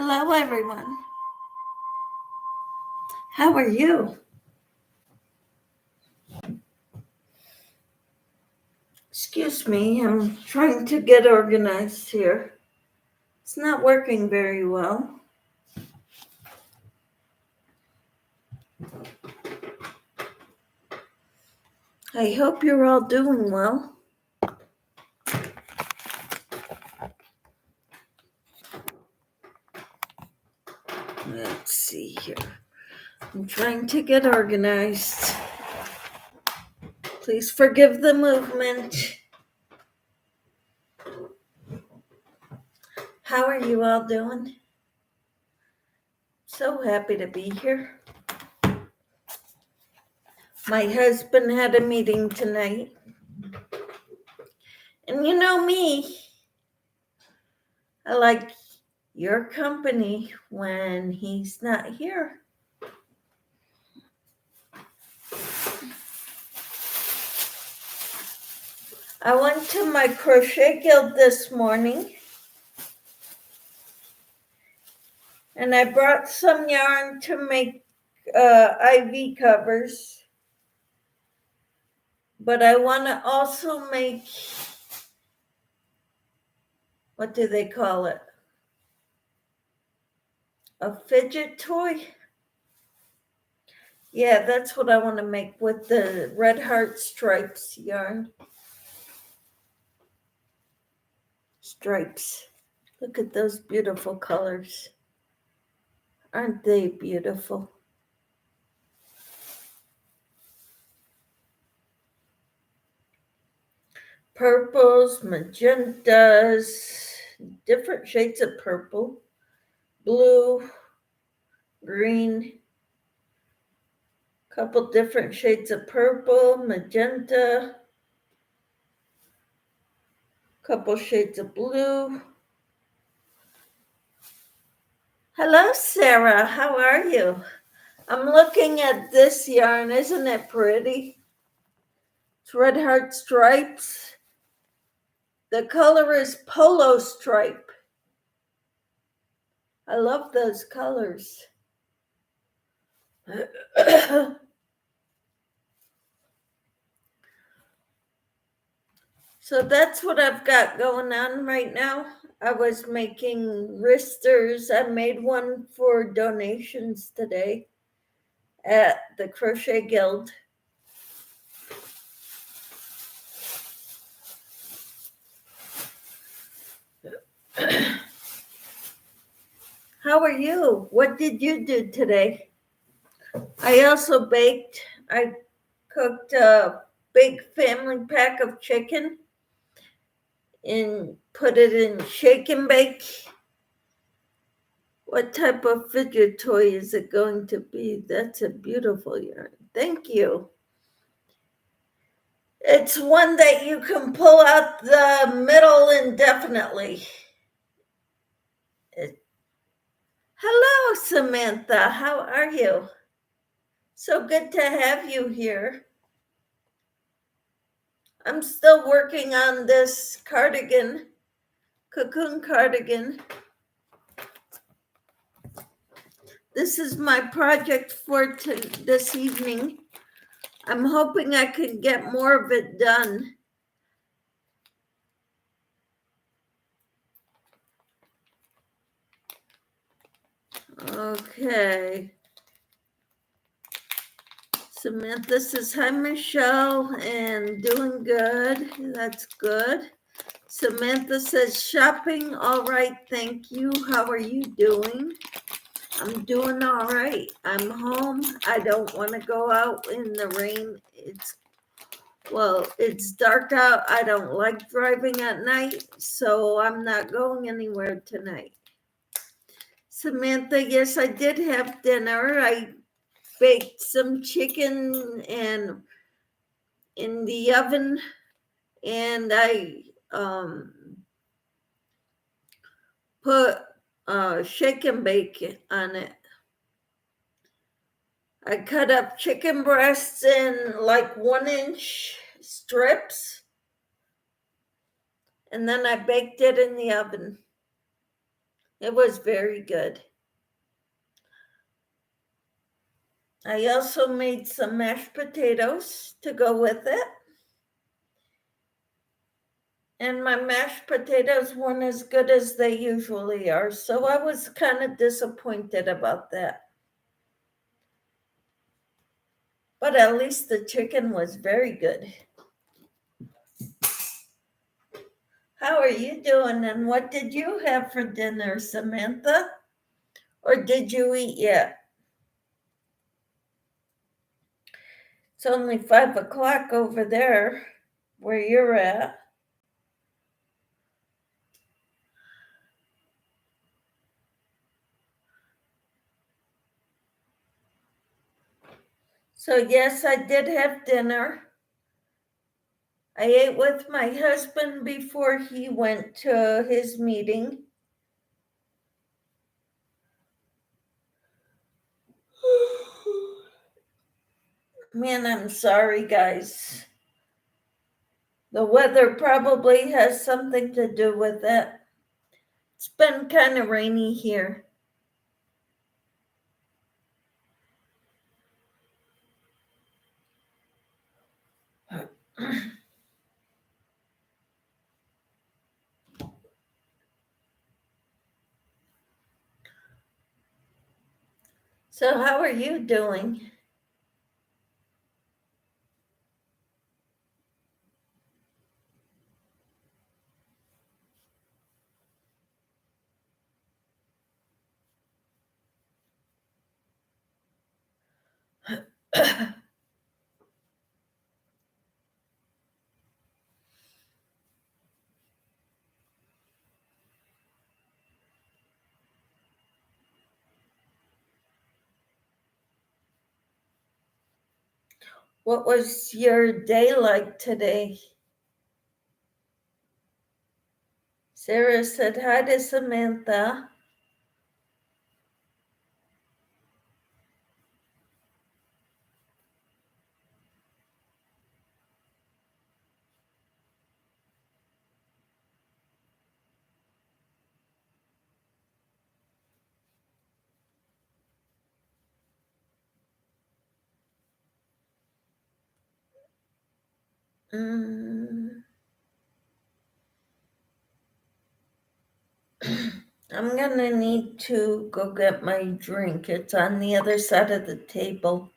Hello, everyone. How are you? Excuse me, I'm trying to get organized here. It's not working very well. I hope you're all doing well. Let's see here. I'm trying to get organized. Please forgive the movement. How are you all doing? So happy to be here. My husband had a meeting tonight. And you know me, I like your company when he's not here. I went to my crochet guild this morning and I brought some yarn to make IV covers, but I want to also make, what do they call it? A fidget toy? Yeah, that's what I want to make with the red heart stripes yarn. Stripes. Look at those beautiful colors. Aren't they beautiful? Purples, magentas, different shades of purple, blue, green, couple different shades of purple, magenta, couple shades of blue. Hello, Sarah. How are you? I'm looking at this yarn. Isn't it pretty? It's red heart stripes. The color is polo stripe. I love those colors. So that's what I've got going on right now. I was making wristers. I made one for donations today at the Crochet Guild. How are you? What did you do today? I also baked. I cooked a big family pack of chicken and put it in shake and bake. What type of fidget toy is it going to be? That's a beautiful yarn. Thank you. It's one that you can pull out the middle indefinitely. Hello, Samantha. How are you? So good to have you here. I'm still working on this cardigan, cocoon cardigan. This is my project for this evening. I'm hoping I can get more of it done. Okay. Samantha says, hi, Michelle, and doing good. That's good. Samantha says, shopping, all right, thank you. How are you doing? I'm doing all right. I'm home. I don't want to go out in the rain. It's dark out. I don't like driving at night, so I'm not going anywhere tonight. Samantha, yes, I did have dinner. I baked some chicken and in the oven, and I put shake and bake on it. I cut up chicken breasts in like 1-inch strips, and then I baked it in the oven. It was very good. I also made some mashed potatoes to go with it. And my mashed potatoes weren't as good as they usually are, so I was kind of disappointed about that. But at least the chicken was very good. How are you doing, and what did you have for dinner, Samantha? Or did you eat yet? It's only 5 o'clock over there where you're at. So, yes, I did have dinner. I ate with my husband before he went to his meeting. Man, I'm sorry, guys. The weather probably has something to do with it. It's been kind of rainy here. So, how are you doing? What was your day like today? Sarah said hi to Samantha. Mm. I'm gonna need to go get my drink. It's on the other side of the table.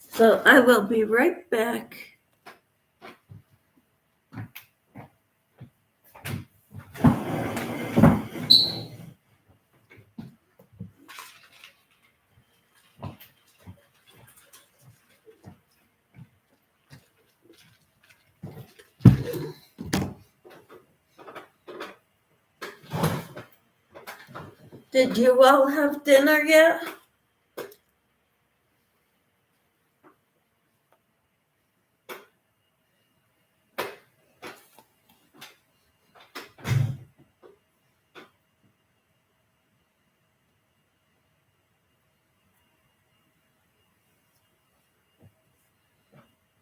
So I will be right back. Did you all have dinner yet?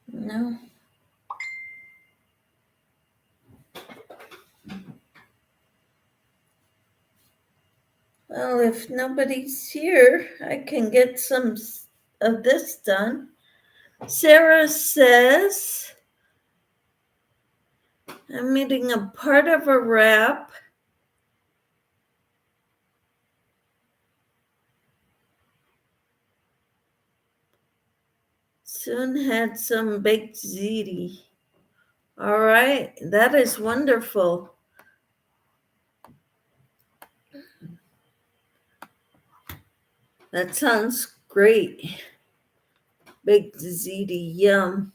No. Well, if nobody's here, I can get some of this done. Sarah says, I'm eating a part of a wrap. Soon had some baked ziti. All right, that is wonderful. That sounds great. Baked ziti, yum.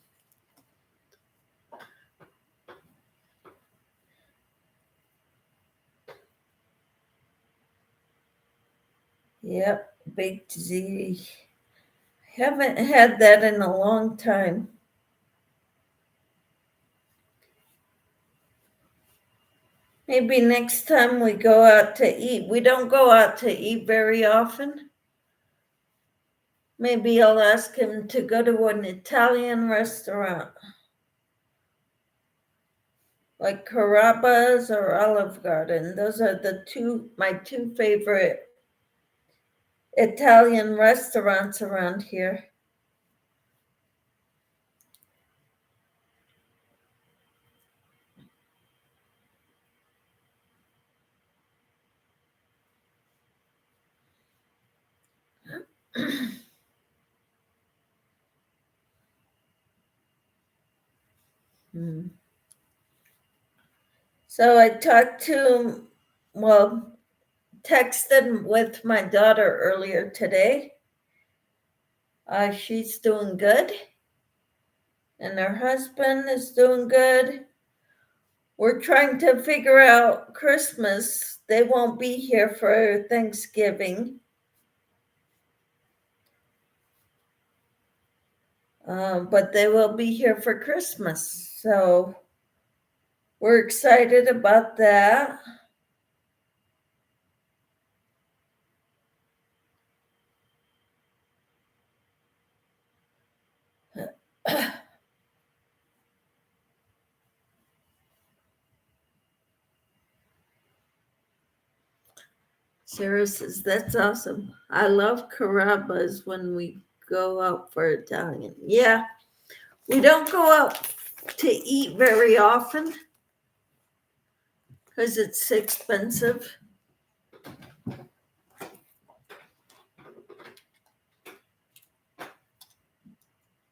Yep, baked ziti. Haven't had that in a long time. Maybe next time we go out to eat. We don't go out to eat very often. Maybe I'll ask him to go to an Italian restaurant. like Carrabba's or Olive Garden. Those are my two favorite Italian restaurants around here. So I texted with my daughter earlier today. She's doing good, and her husband is doing good. We're trying to figure out Christmas. They won't be here for Thanksgiving. But they will be here for Christmas. So we're excited about that. Sarah says, that's awesome. I love Carrabba's when we go out for Italian. Yeah, we don't go out to eat very often because it's expensive.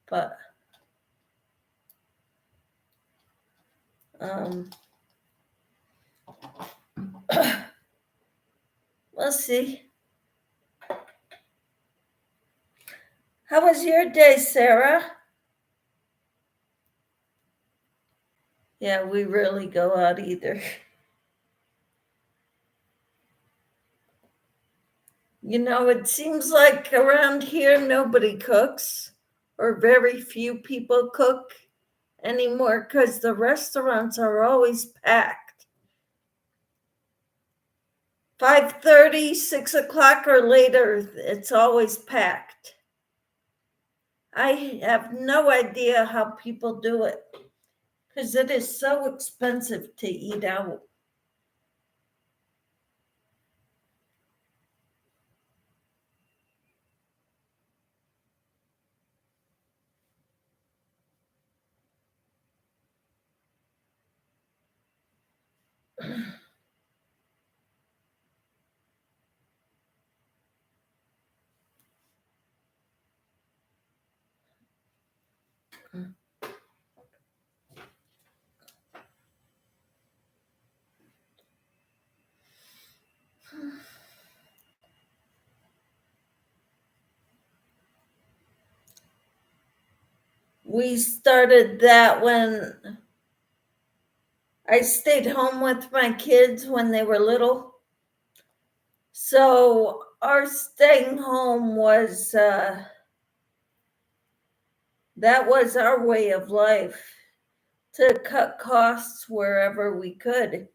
But we'll see. How was your day, Sarah? Yeah, we rarely go out either. You know, it seems like around here nobody cooks, or very few people cook anymore because the restaurants are always packed. 5:30, 6 o'clock or later, it's always packed. I have no idea how people do it because it is so expensive to eat out. We started that when I stayed home with my kids when they were little. So our staying home was that was our way of life, to cut costs wherever we could.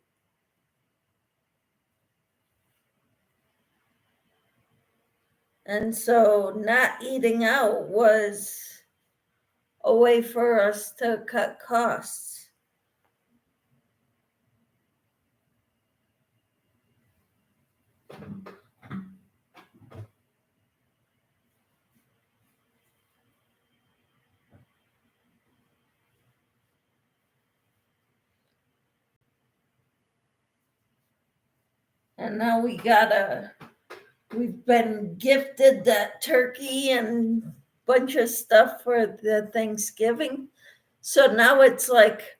And so not eating out was a way for us to cut costs. And now we've been gifted that turkey and bunch of stuff for the Thanksgiving. So now it's like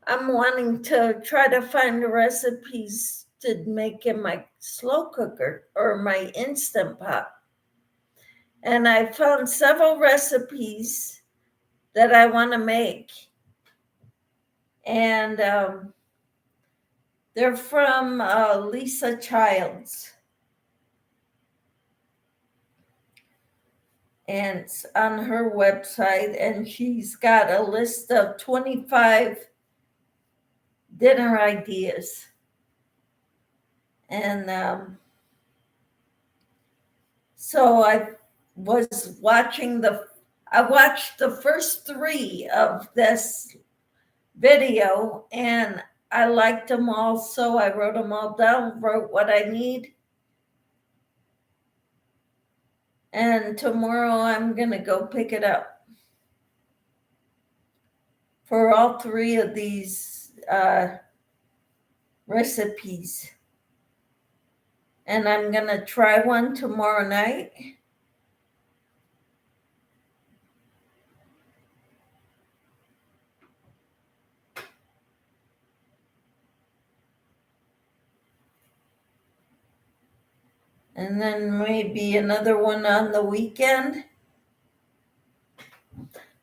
I'm wanting to try to find recipes to make in my slow cooker or my Instant Pot. And I found several recipes that I want to make. And they're from Lisa Childs. And it's on her website. And she's got a list of 25 dinner ideas. And so I watched the first 3 of this video, and I liked them all, so I wrote them all down, wrote what I need. And tomorrow I'm going to go pick it up for all three of these recipes. And I'm going to try one tomorrow night. And then maybe another one on the weekend.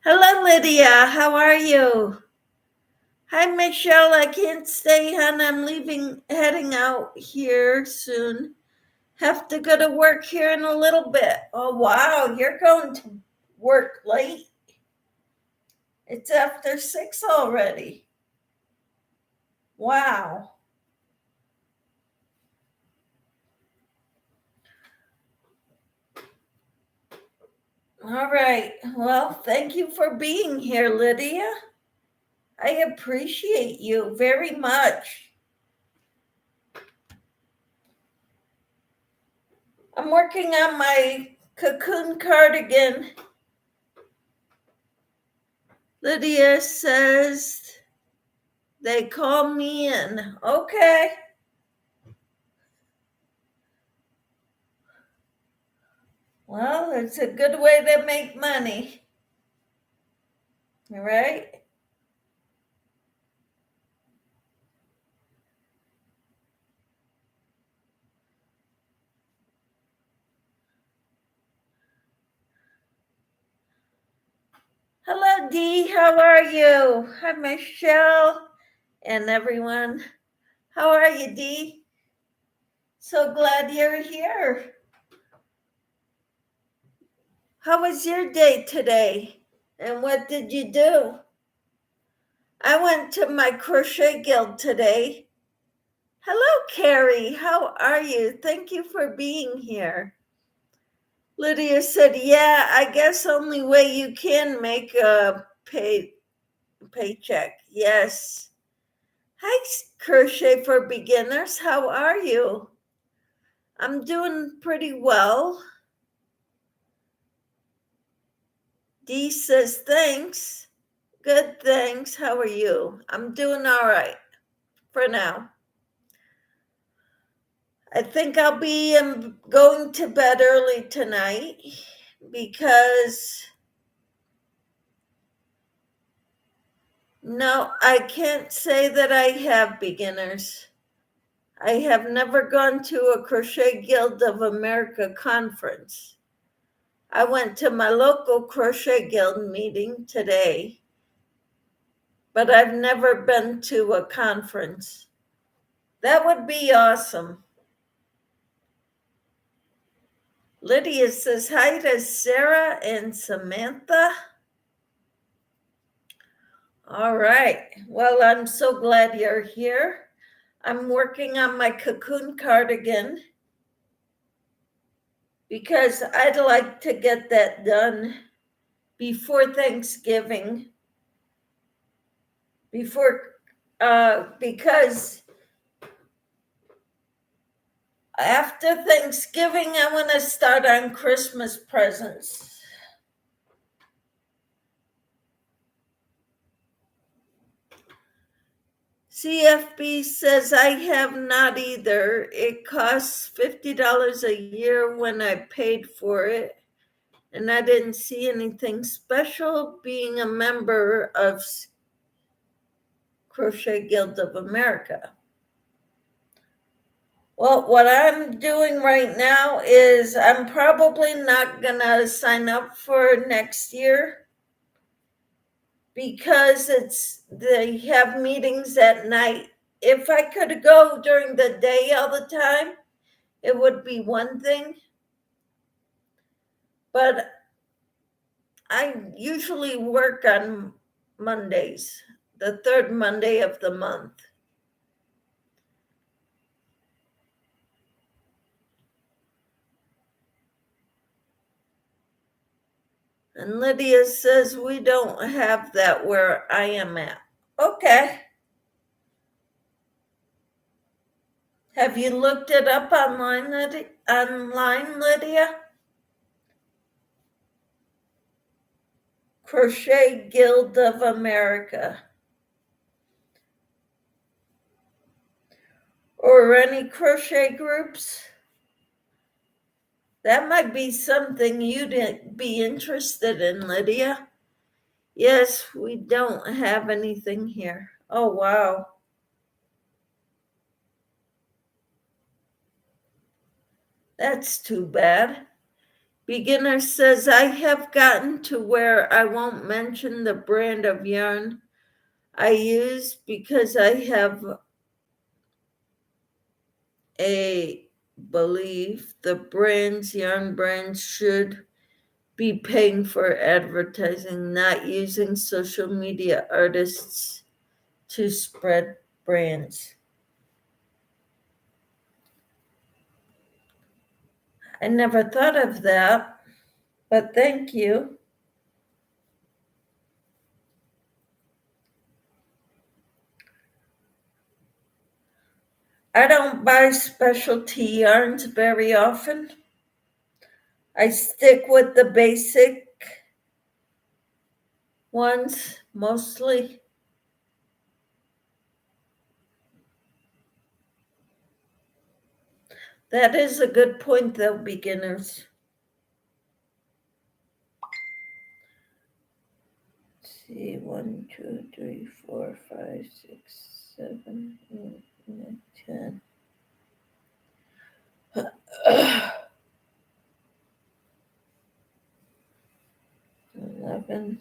Hello, Lydia. How are you? Hi, Michelle. I can't stay, hon. I'm heading out here soon. Have to go to work here in a little bit. Oh, wow. You're going to work late. It's after 6 already. Wow. All right. Well, thank you for being here, Lydia. I appreciate you very much. I'm working on my cocoon cardigan. Lydia says they call me in. Okay. Well, it's a good way to make money. All right. Hello, Dee. How are you? Hi, Michelle and everyone. How are you, Dee? So glad you're here. How was your day today? And what did you do? I went to my crochet guild today. Hello, Carrie. How are you? Thank you for being here. Lydia said, yeah, I guess only way you can make a paycheck. Yes. Hi, Crochet for Beginners. How are you? I'm doing pretty well. Dee says, thanks. Good, thanks. How are you? I'm doing all right for now. I think I'll be going to bed early tonight because no, I can't say that I have beginners. I have never gone to a Crochet Guild of America conference. I went to my local Crochet Guild meeting today, but I've never been to a conference. That would be awesome. Lydia says hi to Sarah and Samantha. All right. Well, I'm so glad you're here. I'm working on my cocoon cardigan because I'd like to get that done before Thanksgiving. Because after Thanksgiving, I want to start on Christmas presents. CFB says I have not either. It costs $50 a year when I paid for it, and I didn't see anything special being a member of Crochet Guild of America. Well, what I'm doing right now is I'm probably not gonna sign up for next year because they have meetings at night. If I could go during the day all the time, it would be one thing. But I usually work on Mondays, the third Monday of the month. And Lydia says we don't have that where I am at. Okay. Have you looked it up online, Lydia? Crochet Guild of America. Or any crochet groups? That might be something you'd be interested in, Lydia. Yes, we don't have anything here. Oh, wow. That's too bad. Beginner says, I have gotten to where I won't mention the brand of yarn I use because I have a belief the yarn brands should be paying for advertising, not using social media artists to spread brands. I never thought of that, but thank you. I don't buy specialty yarns very often. I stick with the basic ones mostly. That is a good point, though, beginners. Let's see, 1, 2, 3, 4, 5, 6, 7, 8, 9, 10. 11.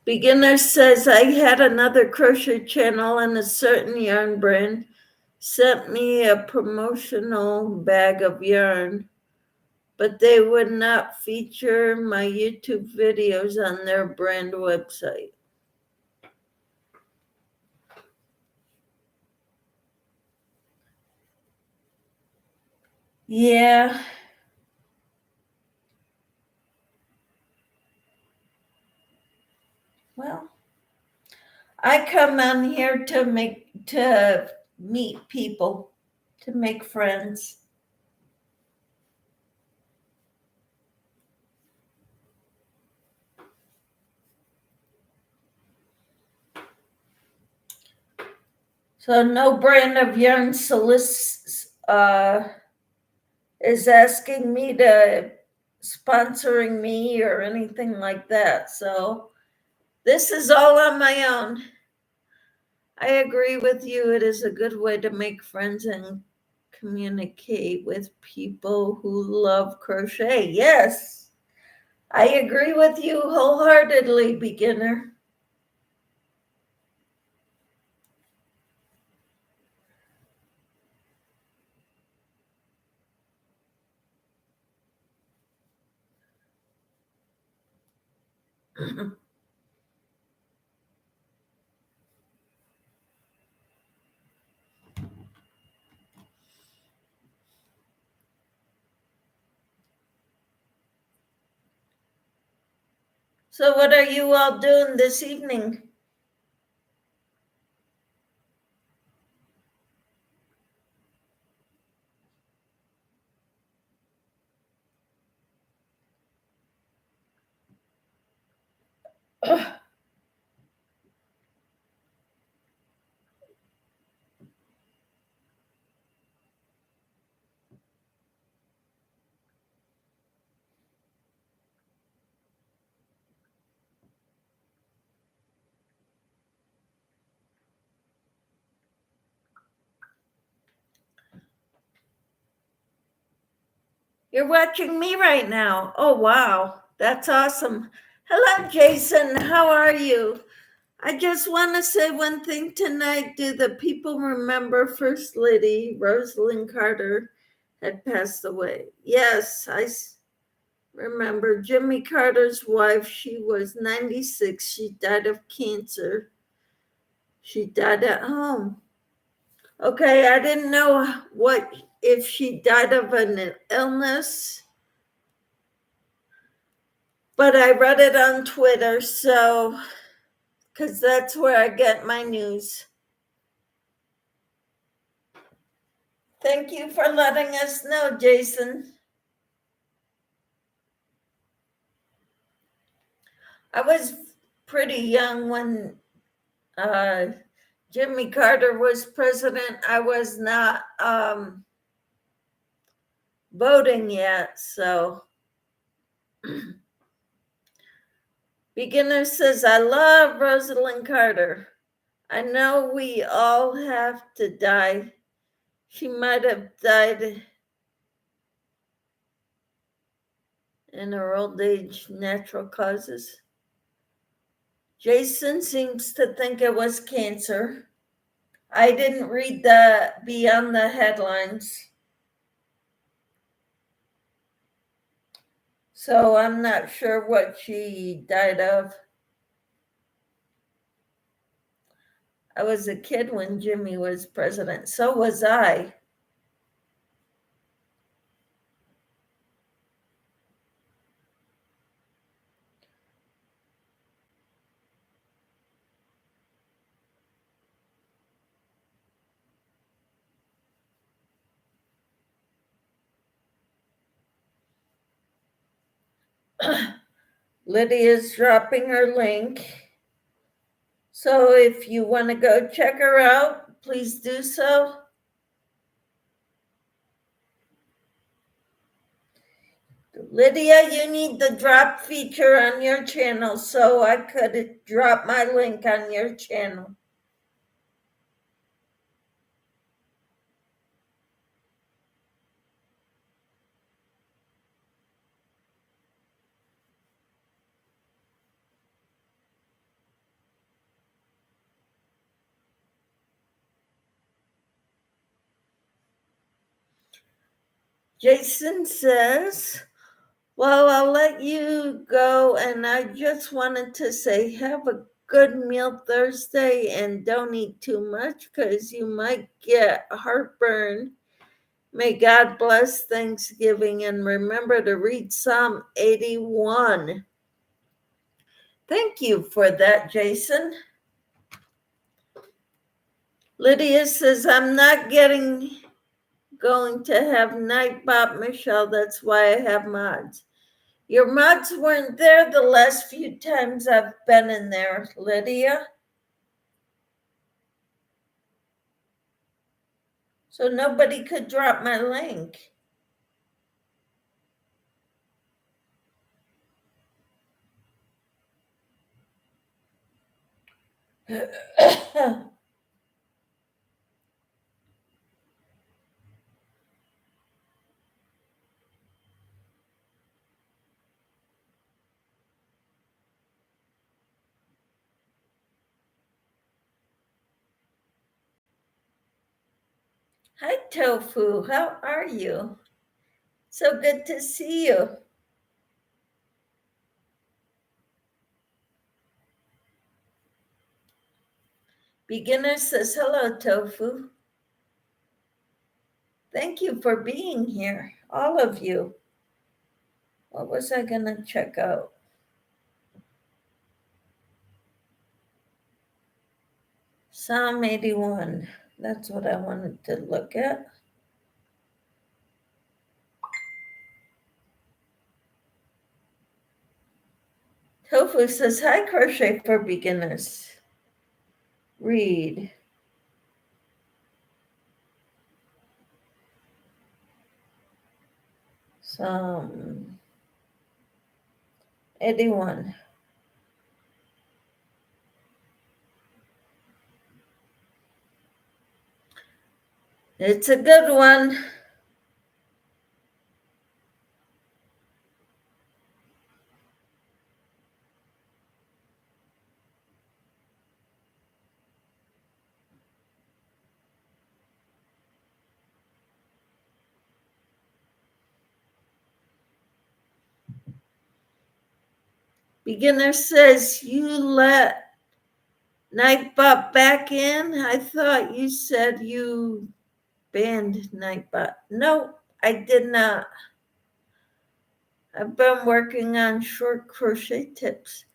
Beginner says, I had another crochet channel and a certain yarn brand sent me a promotional bag of yarn, but they would not feature my YouTube videos on their brand website. Yeah. Well, I come on here to meet people, to make friends. So no brand of yarn solicits is asking me to sponsoring me or anything like that. So this is all on my own. I agree with you. It is a good way to make friends and communicate with people who love crochet. Yes, I agree with you wholeheartedly, beginner. So what are you all doing this evening? You're watching me right now. Oh, wow. That's awesome. Hello, Jason. How are you? I just want to say one thing tonight. Do the people remember First Lady Rosalind Carter had passed away? Yes, remember Jimmy Carter's wife. She was 96. She died of cancer. She died at home. Okay, I didn't know what if she died of an illness, but I read it on Twitter, so, because that's where I get my news. Thank you for letting us know, Jason. I was pretty young when Jimmy Carter was president. I was not voting yet, so. Beginner says, I love Rosalind Carter. I know we all have to die. She might have died in her old age, natural causes. Jason seems to think it was cancer. I didn't read the beyond the headlines, so I'm not sure what she died of. I was a kid when Jimmy was president. So was I. Lydia's dropping her link. So if you want to go check her out, please do so. Lydia, you need the drop feature on your channel, so I could drop my link on your channel. Jason says, well, I'll let you go, and I just wanted to say have a good meal Thursday and don't eat too much because you might get heartburn. May God bless Thanksgiving, and remember to read Psalm 81. Thank you for that, Jason. Lydia says, I'm not going to have Nightbot, Michelle. That's why I have mods. Your mods weren't there the last few times I've been in there, Lydia. So nobody could drop my link. Hi, Tofu. How are you? So good to see you. Beginner says, hello, Tofu. Thank you for being here, all of you. What was I going to check out? Psalm 81. That's what I wanted to look at. Tofu says, hi, Crochet for Beginners. Read. Psalm 81. It's a good one. Beginner says, you let Nightbot back in? I thought you said you banned Nightbot. No, I did not. I've been working on short crochet tips.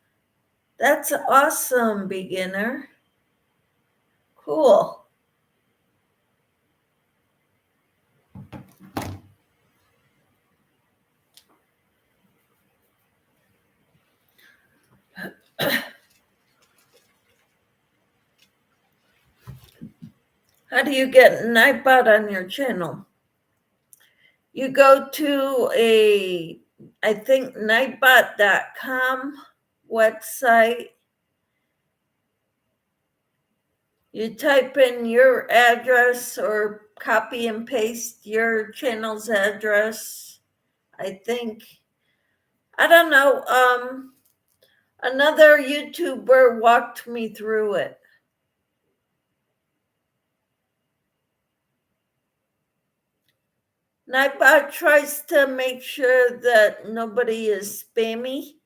That's awesome, beginner. Cool. How do you get Nightbot on your channel? You go to I think nightbot.com website. You type in your address or copy and paste your channel's address. I think, I don't know, another YouTuber walked me through it. Nightbot tries to make sure that nobody is spammy.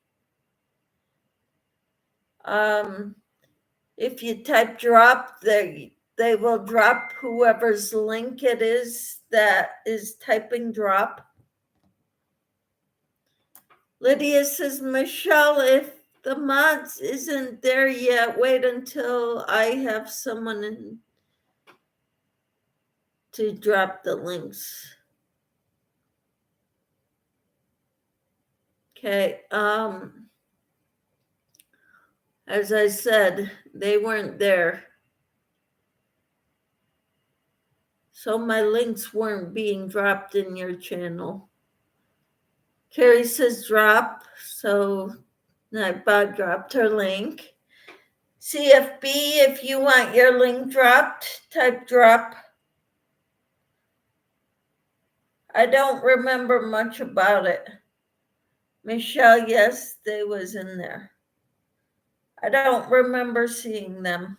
If you type drop, they will drop whoever's link it is that is typing drop. Lydia says, Michelle, if the mods isn't there yet, wait until I have someone in to drop the links. Okay. As I said, they weren't there. So my links weren't being dropped in your channel. Carrie says drop, so Nightbot dropped her link. CFB, if you want your link dropped, type drop. I don't remember much about it. Michelle, yes, they was in there. I don't remember seeing them.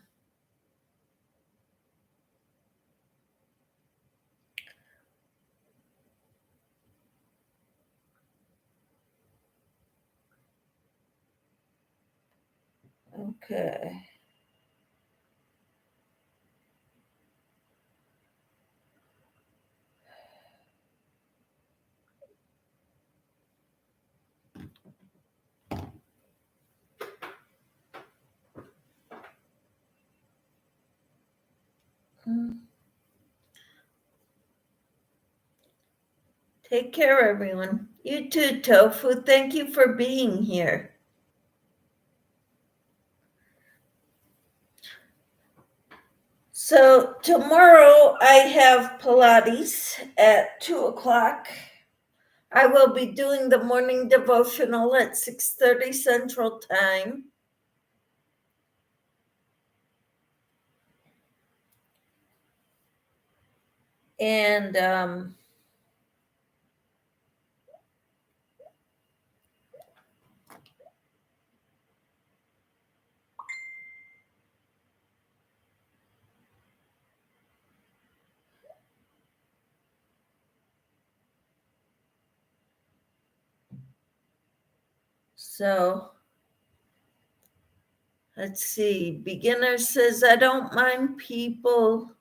Okay. Take care, everyone. You too, Tofu. Thank you for being here. So tomorrow I have Pilates at 2:00. I will be doing the morning devotional at 6:30 Central Time. And so let's see. Beginner says, I don't mind people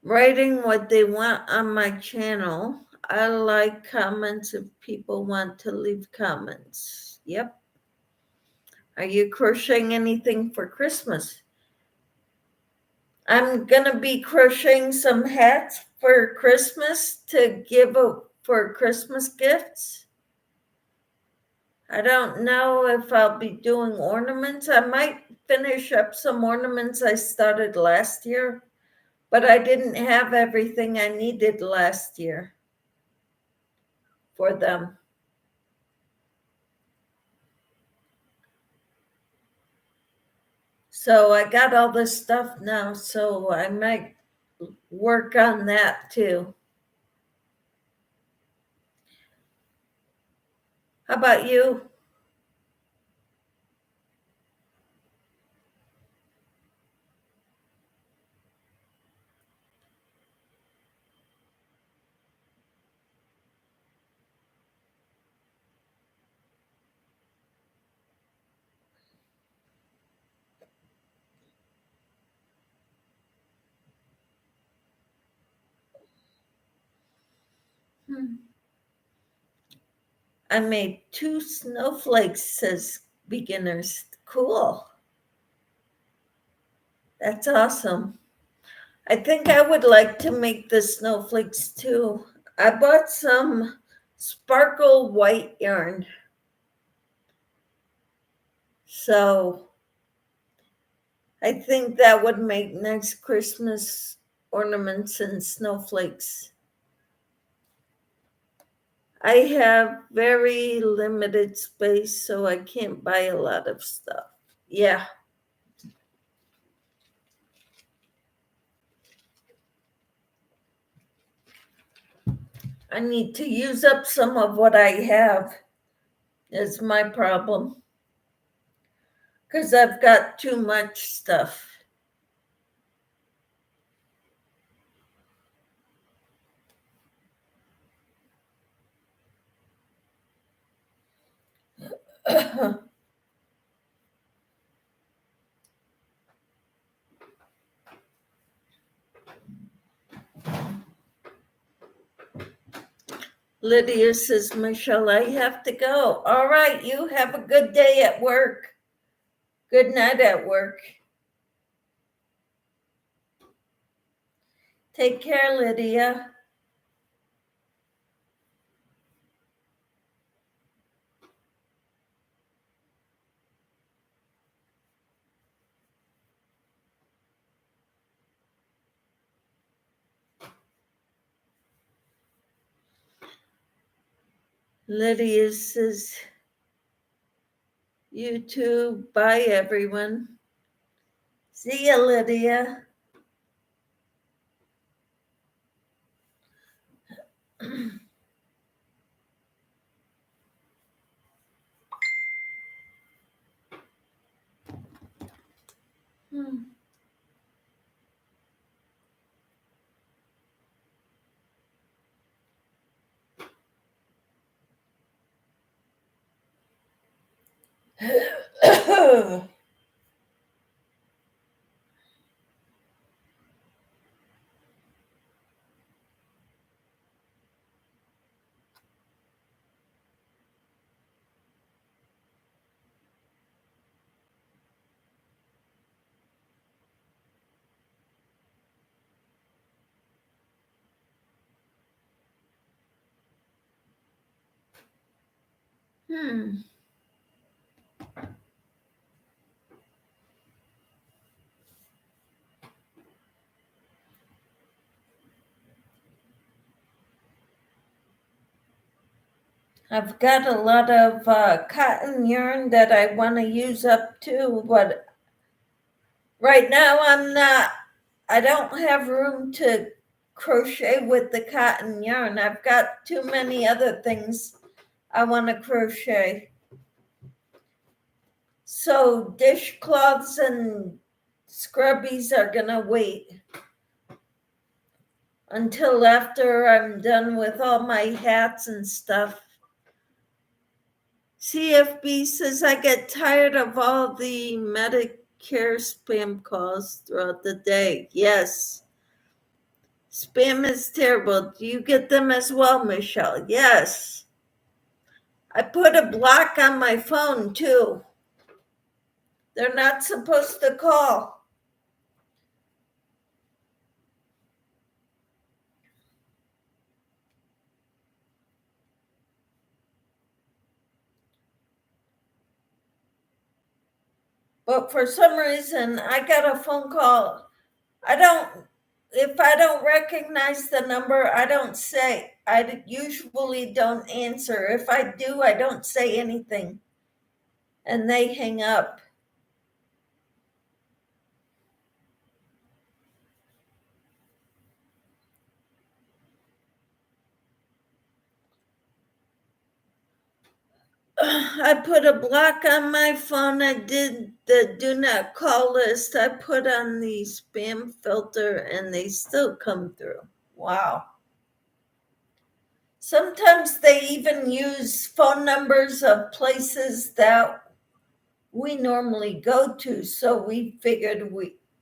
writing what they want on my channel. I like comments if people want to leave comments. Yep. Are you crocheting anything for Christmas? I'm gonna be crocheting some hats for Christmas to give for Christmas gifts. I don't know if I'll be doing ornaments. I might finish up some ornaments I started last year, but I didn't have everything I needed last year for them. So I got all this stuff now, so I might work on that too. How about you? I made 2 snowflakes, says beginners. Cool. That's awesome. I think I would like to make the snowflakes too. I bought some sparkle white yarn. So I think that would make nice Christmas ornaments and snowflakes. I have very limited space, so I can't buy a lot of stuff. Yeah. I need to use up some of what I have, is my problem. Because I've got too much stuff. Lydia says, Michelle, I have to go. All right, you have a good day at work. Good night at work. Take care, Lydia. Lydia says, you too. Bye, everyone. See ya, Lydia. I've got a lot of cotton yarn that I want to use up too, but right now I don't have room to crochet with the cotton yarn. I've got too many other things I want to crochet. So dishcloths and scrubbies are gonna wait until after I'm done with all my hats and stuff. CFB says I get tired of all the Medicare spam calls throughout the day. Yes. Spam is terrible. Do you get them as well, Michelle? Yes. I put a block on my phone too. They're not supposed to call. But for some reason, I got a phone call. If I don't recognize the number, I usually don't answer. If I do, I don't say anything. And they hang up. I put a block on my phone. I did the do not call list. I put on the spam filter and they still come through. Wow. Sometimes they even use phone numbers of places that we normally go to. So we figured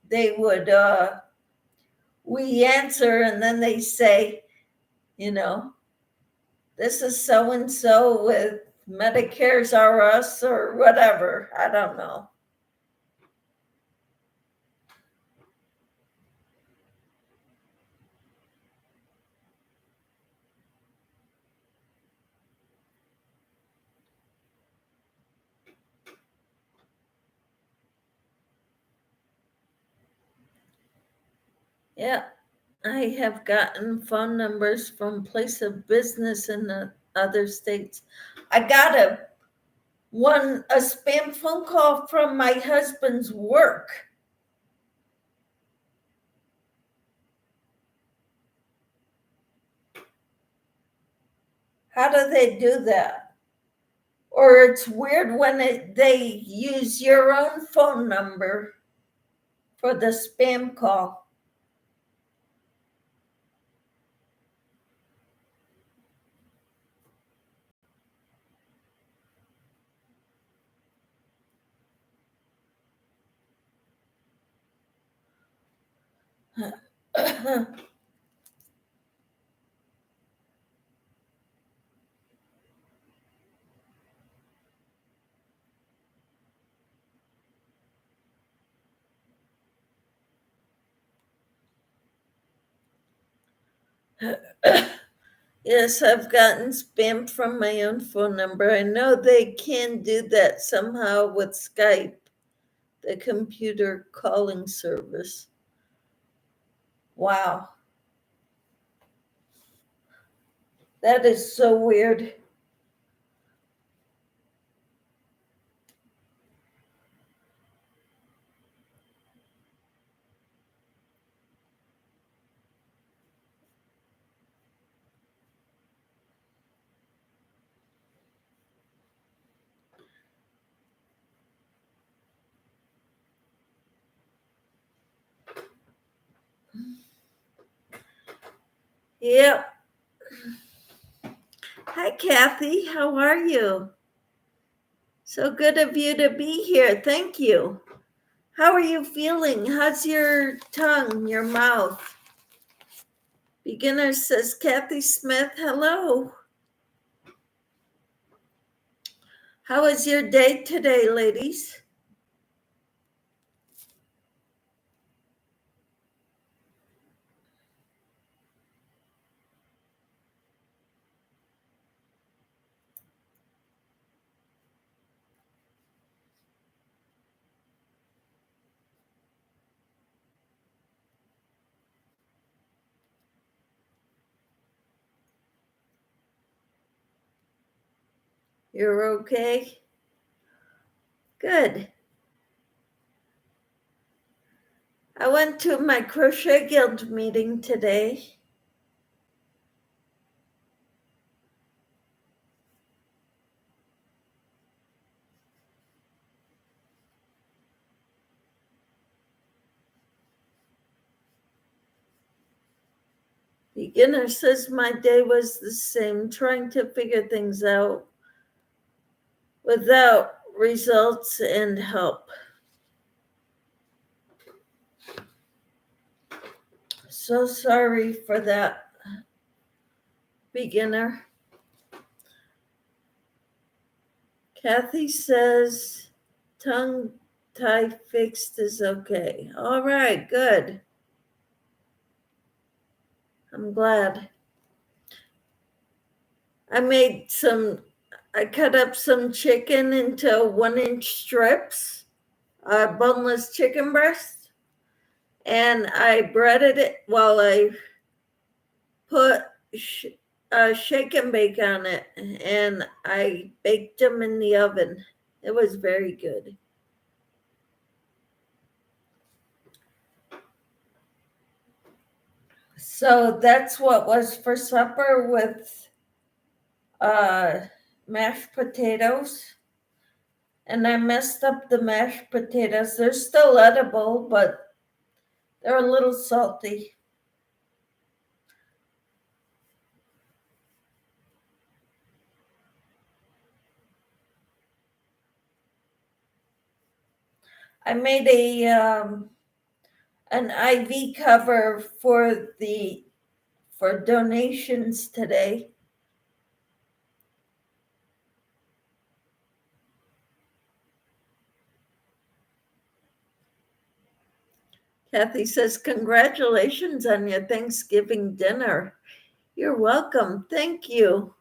they would we answer and then they say, you know, this is so and so with Medicare's R Us or whatever. I don't know. Yeah, I have gotten phone numbers from place of business in the other states. I got a spam phone call from my husband's work. How do they do that? Or it's weird when they use your own phone number for the spam call. Yes, I've gotten spam from my own phone number. I know they can do that somehow with Skype, the computer calling service. Wow. That is so weird. Yep. Hi, Kathy. How are you? So good of you to be here. Thank you. How are you feeling? How's your tongue, your mouth? Beginner says Kathy Smith. Hello. How was your day today, ladies? You're okay? Good. I went to my Crochet Guild meeting today. Beginner says my day was the same, trying to figure things out without results and help. So sorry for that, beginner. Kathy says tongue tie fixed is okay. All right, good. I'm glad. I cut up some chicken into 1-inch strips, boneless chicken breast, and I breaded it while I put shake and bake on it, and I baked them in the oven. It was very good. So that's what was for supper with mashed potatoes. And I messed up the mashed potatoes. They're still edible, but they're a little salty. I made an IV cover for donations today. Kathy says, congratulations on your Thanksgiving dinner. You're welcome. Thank you.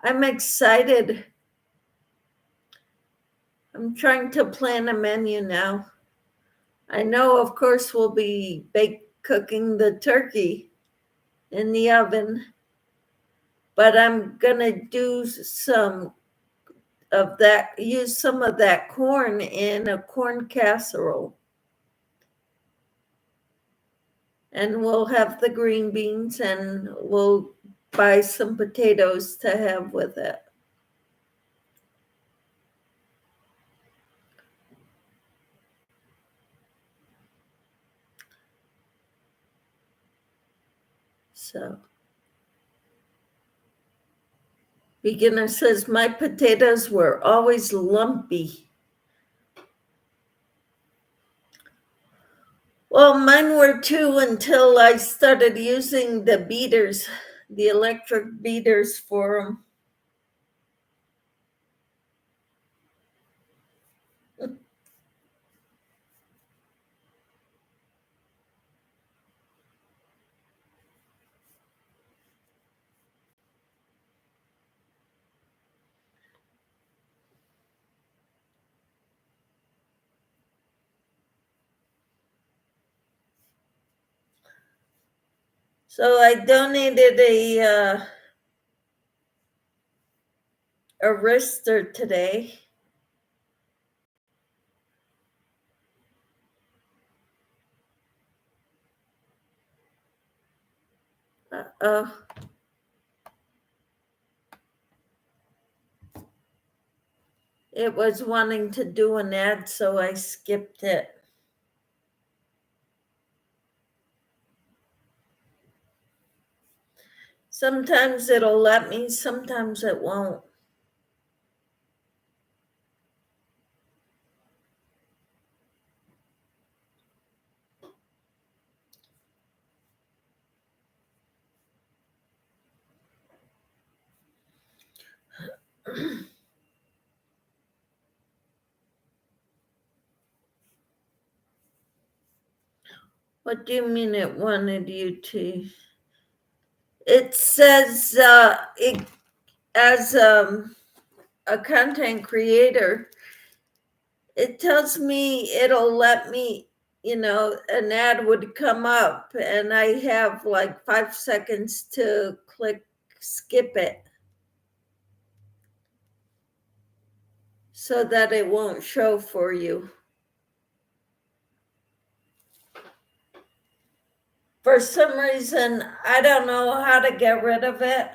I'm excited. I'm trying to plan a menu now. I know, of course, we'll be cooking the turkey in the oven, but I'm going to do some of that, use some of that corn in a corn casserole. And we'll have the green beans and we'll buy some potatoes to have with it. So, beginner says, my potatoes were always lumpy. Well, mine were too until I started using the beaters, the electric beaters for them. So I donated a wrister today. It was wanting to do an ad, so I skipped it. Sometimes it'll let me, sometimes it won't. What do you mean it wanted you to? It says as a content creator, it tells me it'll let me, an ad would come up and I have like 5 seconds to click skip it so that it won't show for you. For some reason, I don't know how to get rid of it.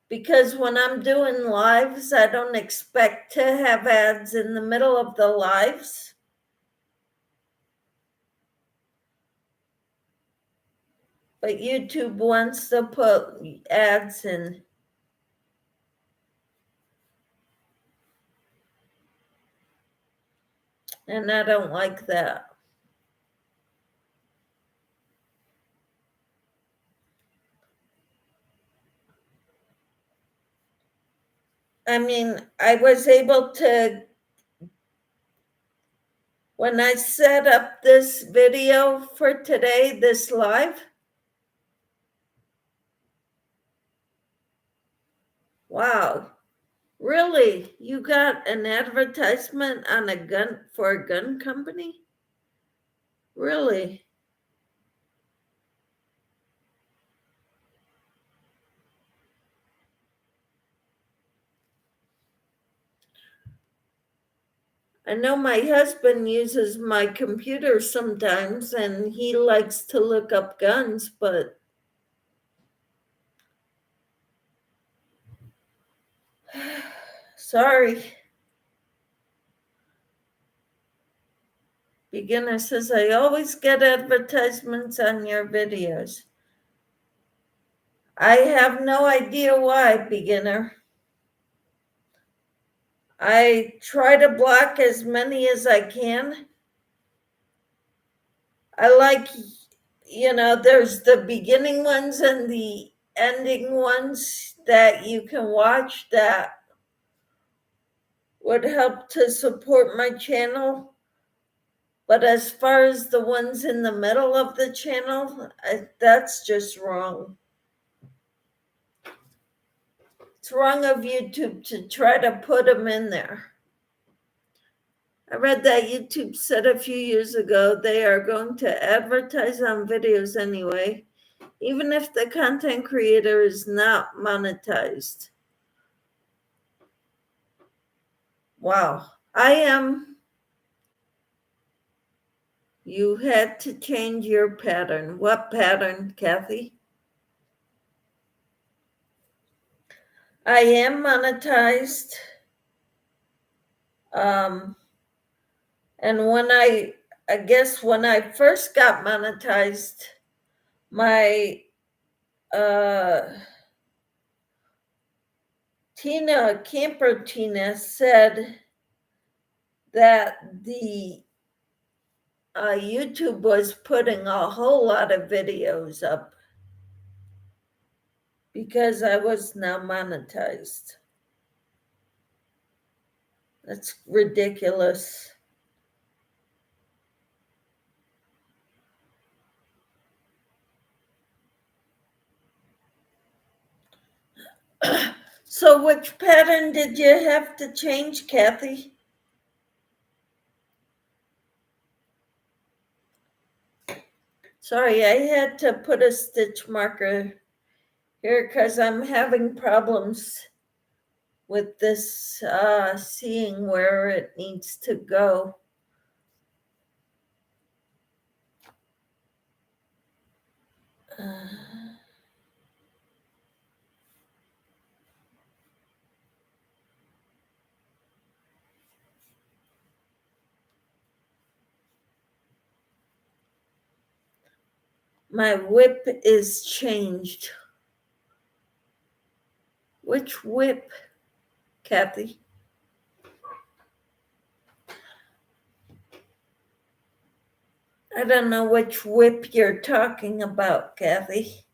Because when I'm doing lives, I don't expect to have ads in the middle of the lives. But YouTube wants to put ads in. And I don't like that. I mean, I was able to, when I set up this video for today, this live, wow, really? You got an advertisement on a gun for a gun company? Really? I know my husband uses my computer sometimes and he likes to look up guns, but sorry. Beginner says, I always get advertisements on your videos. I have no idea why, beginner. I try to block as many as I can. I like, there's the beginning ones and the ending ones that you can watch that would help to support my channel. But as far as the ones in the middle of the channel, that's just wrong. It's wrong of YouTube to try to put them in there. I read that YouTube said a few years ago they are going to advertise on videos anyway, even if the content creator is not monetized. Wow. You had to change your pattern. What pattern, Kathy? I am monetized. And when when I first got monetized, my Camper Tina said that the YouTube was putting a whole lot of videos up because I was now monetized. That's ridiculous. So which pattern did you have to change, Kathy? Sorry, I had to put a stitch marker here because I'm having problems with this seeing where it needs to go. My whip is changed. Which whip, Kathy? I don't know which whip you're talking about, Kathy.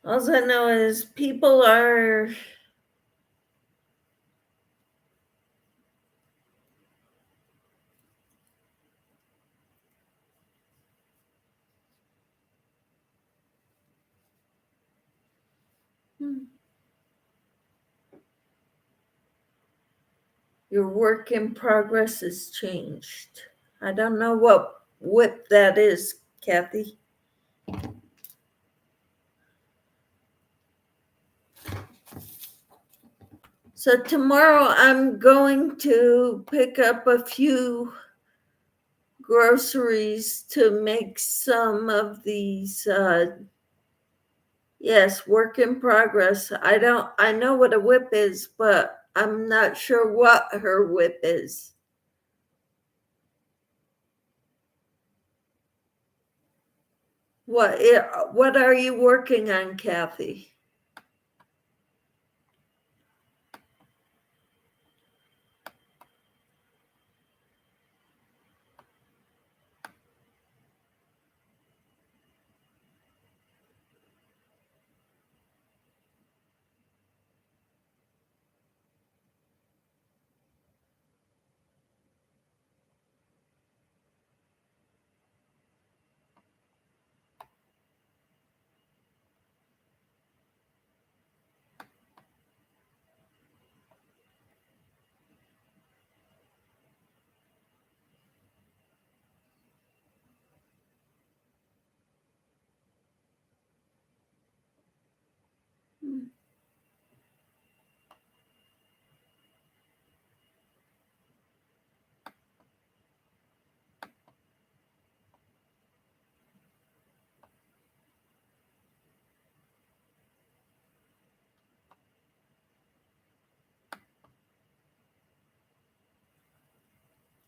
All I know is people are your work in progress has changed. I don't know what whip that is, Kathy. So tomorrow I'm going to pick up a few groceries to make some of these yes, work in progress. I know what a whip is, but I'm not sure what her whip is. What are you working on, Kathy?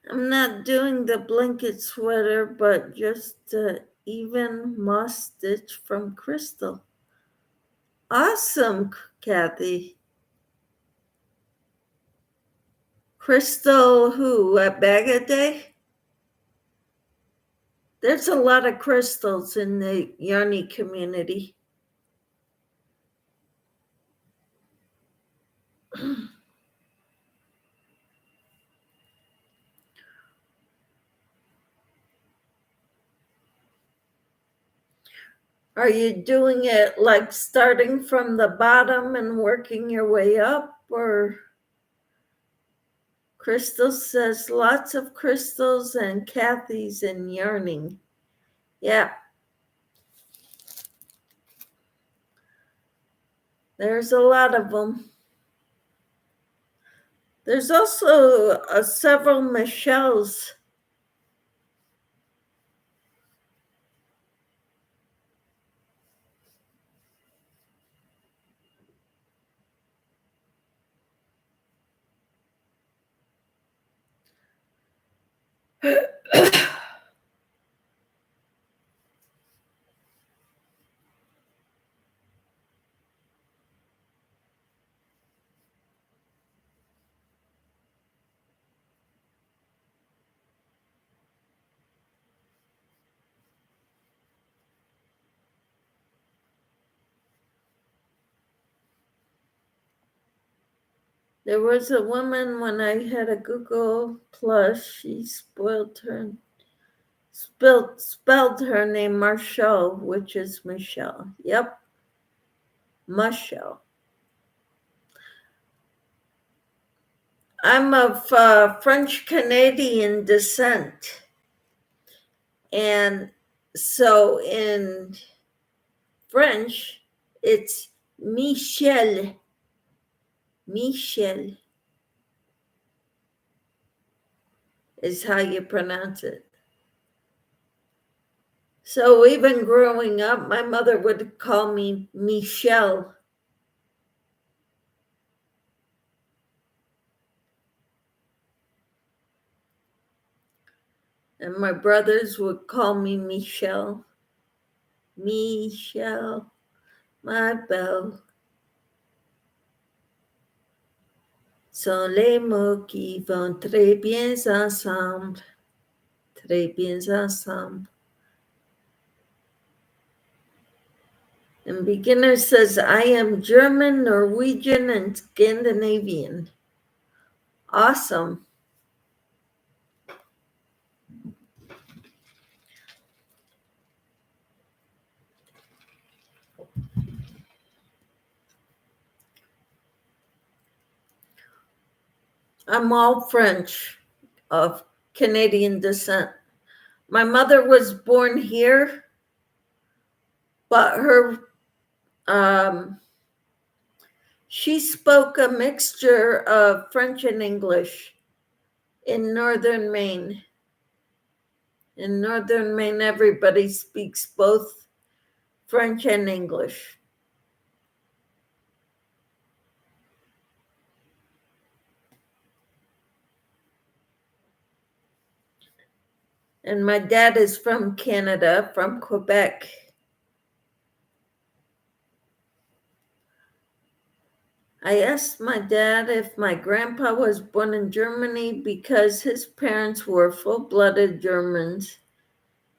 I'm not doing the blanket sweater, but just even moss stitch from Crystal. Awesome, Kathy. Crystal who, at Bag a Day? There's a lot of crystals in the Yarny community. Are you doing it like starting from the bottom and working your way up, or? Crystal says lots of crystals and Kathy's in yarning. Yeah. There's a lot of them. There's also several Michelles. There was a woman when I had a Google Plus, she spelled her name Marshall, which is Michelle. Yep. Michelle. I'm of French Canadian descent. And so in French, it's Michel. Michel is how you pronounce it. So even growing up, my mother would call me Michelle. And my brothers would call me Michelle. Michelle, my belle. Sont les mots qui vont très bien ensemble. Très bien ensemble. And beginner says, I am German, Norwegian, and Scandinavian. Awesome. I'm all French of Canadian descent. My mother was born here, but she spoke a mixture of French and English in northern Maine. In northern Maine, everybody speaks both French and English. And my dad is from Canada, from Quebec. I asked my dad if my grandpa was born in Germany because his parents were full-blooded Germans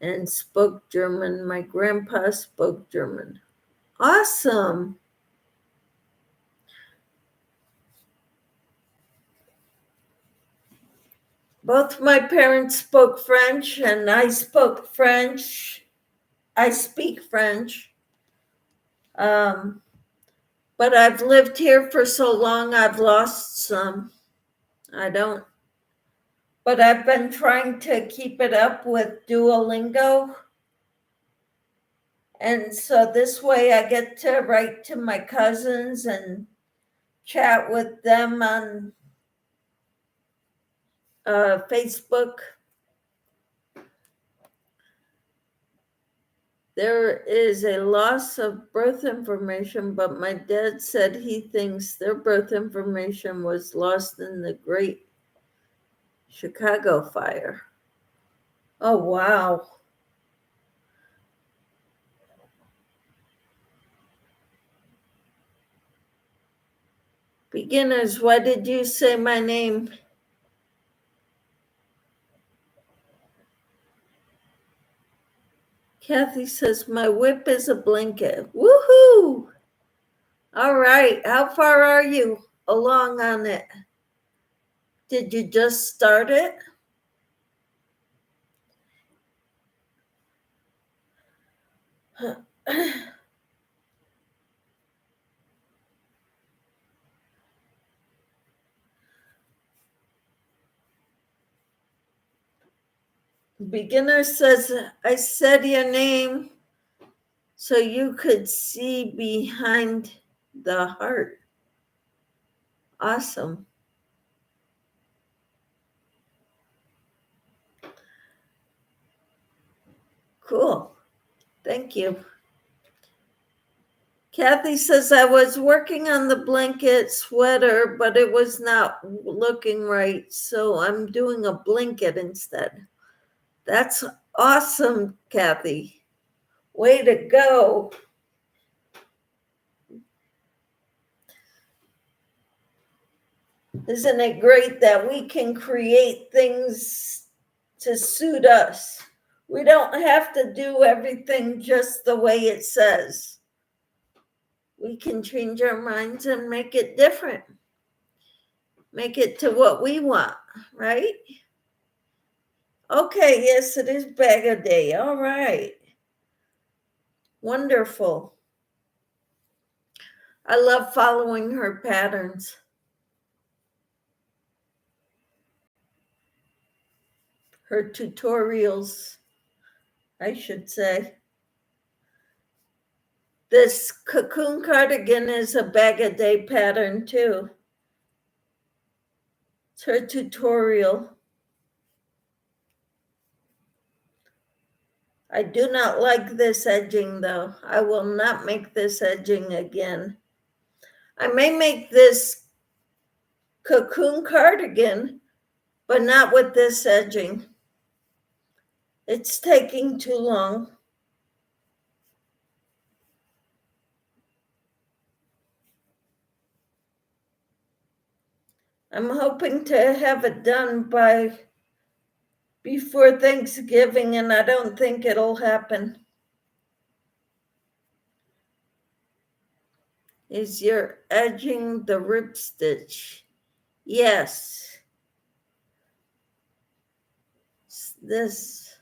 and spoke German. My grandpa spoke German. Awesome. Both my parents spoke French and I spoke French. I speak French. But I've lived here for so long, I've lost some. I don't. But I've been trying to keep it up with Duolingo. And so this way I get to write to my cousins and chat with them on Facebook. There is a loss of birth information, but my dad said he thinks their birth information was lost in the Great Chicago Fire. Oh, wow. Beginners, why did you say my name? Kathy says, my whip is a blanket. Woohoo! All right. How far are you along on it? Did you just start it? Beginner says, I said your name so you could see behind the heart. Awesome. Cool. Thank you. Kathy says, I was working on the blanket sweater, but it was not looking right. So I'm doing a blanket instead. That's awesome, Kathy. Way to go. Isn't it great that we can create things to suit us? We don't have to do everything just the way it says. We can change our minds and make it different. Make it to what we want, right? Okay, yes, it is bag a day. All right. Wonderful. I love following her patterns. Her tutorials, I should say. This cocoon cardigan is a bag a day pattern too. It's her tutorial. I do not like this edging though. I will not make this edging again. I may make this cocoon cardigan, but not with this edging. It's taking too long. I'm hoping to have it done by before Thanksgiving, and I don't think it'll happen. Is you're edging the rib stitch? Yes. This.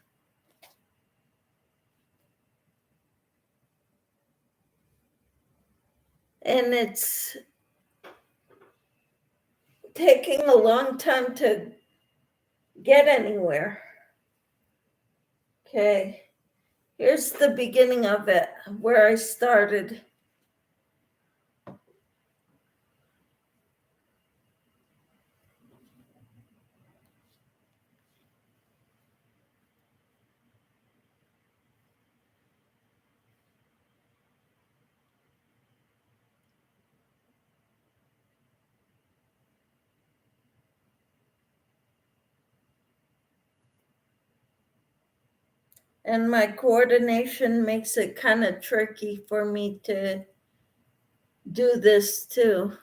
And it's taking a long time to get anywhere. Okay, here's the beginning of it, where I started. And my coordination makes it kind of tricky for me to do this too.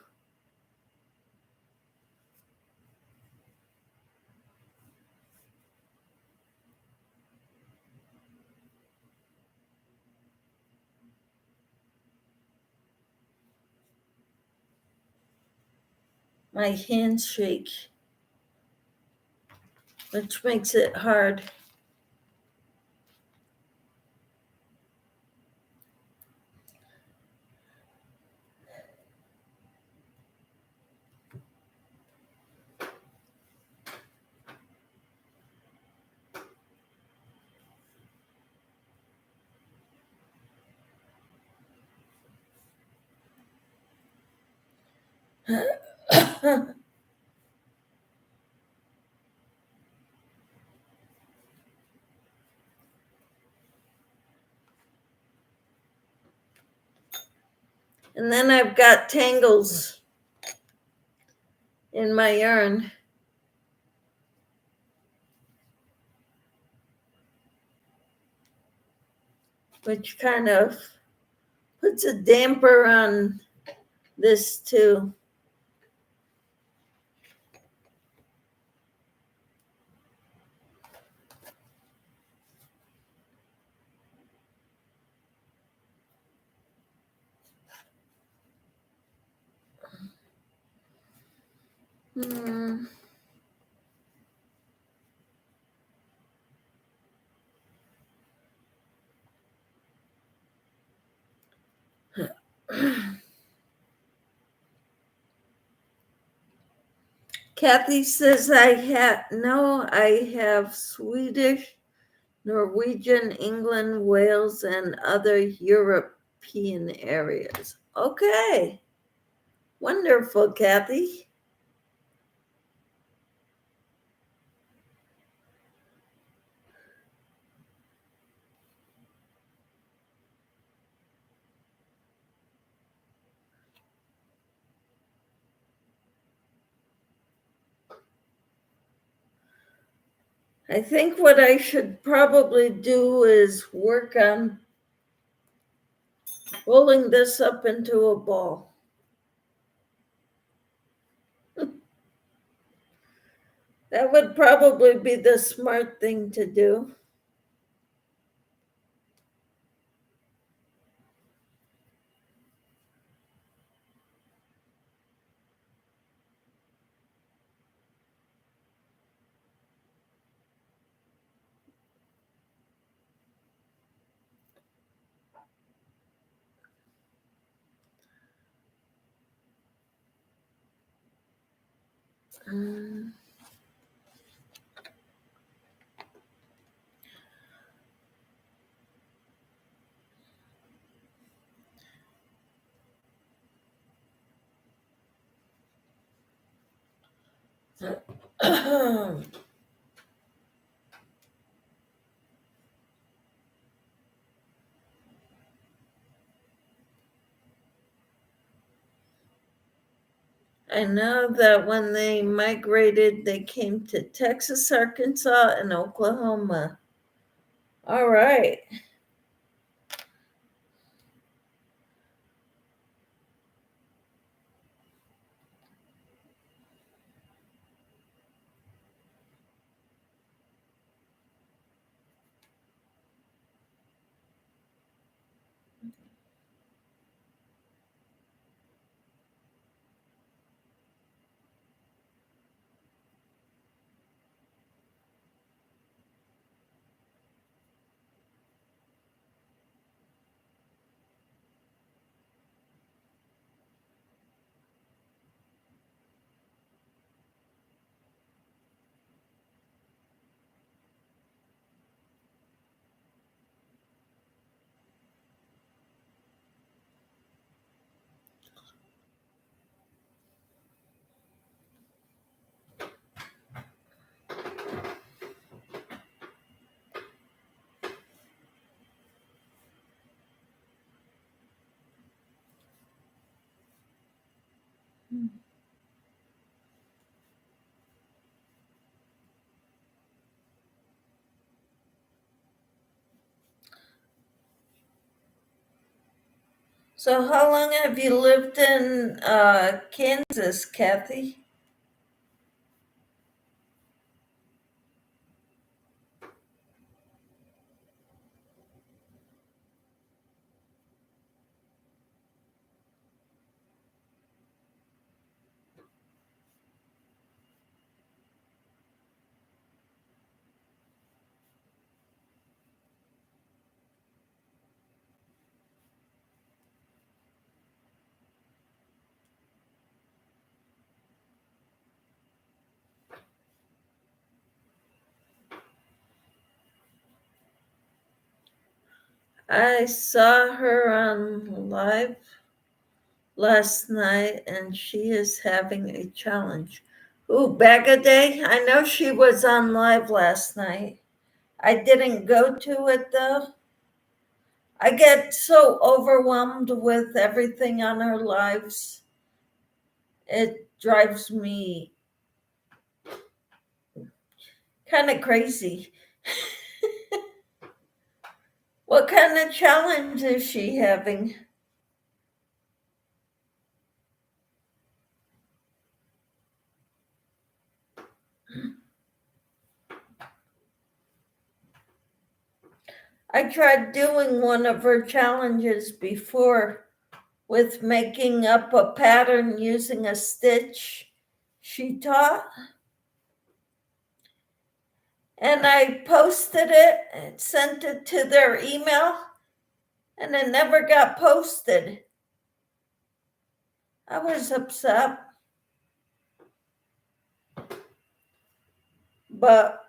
My hands shake, which makes it hard. And then I've got tangles in my yarn. Which kind of puts a damper on this too. Hmm. Kathy says I have Swedish, Norwegian, England, Wales, and other European areas. Okay. Wonderful, Kathy. I think what I should probably do is work on rolling this up into a ball. That would probably be the smart thing to do. Mm. I know that when they migrated, they came to Texas, Arkansas, and Oklahoma. All right. So, how long have you lived in Kansas, Kathy? I saw her on live last night and she is having a challenge. Ooh, bag a day? I know she was on live last night. I didn't go to it though. I get so overwhelmed with everything on her lives. It drives me kind of crazy. What kind of challenge is she having? I tried doing one of her challenges before with making up a pattern using a stitch she taught, and I posted it and sent it to their email, and it never got posted. I was upset, but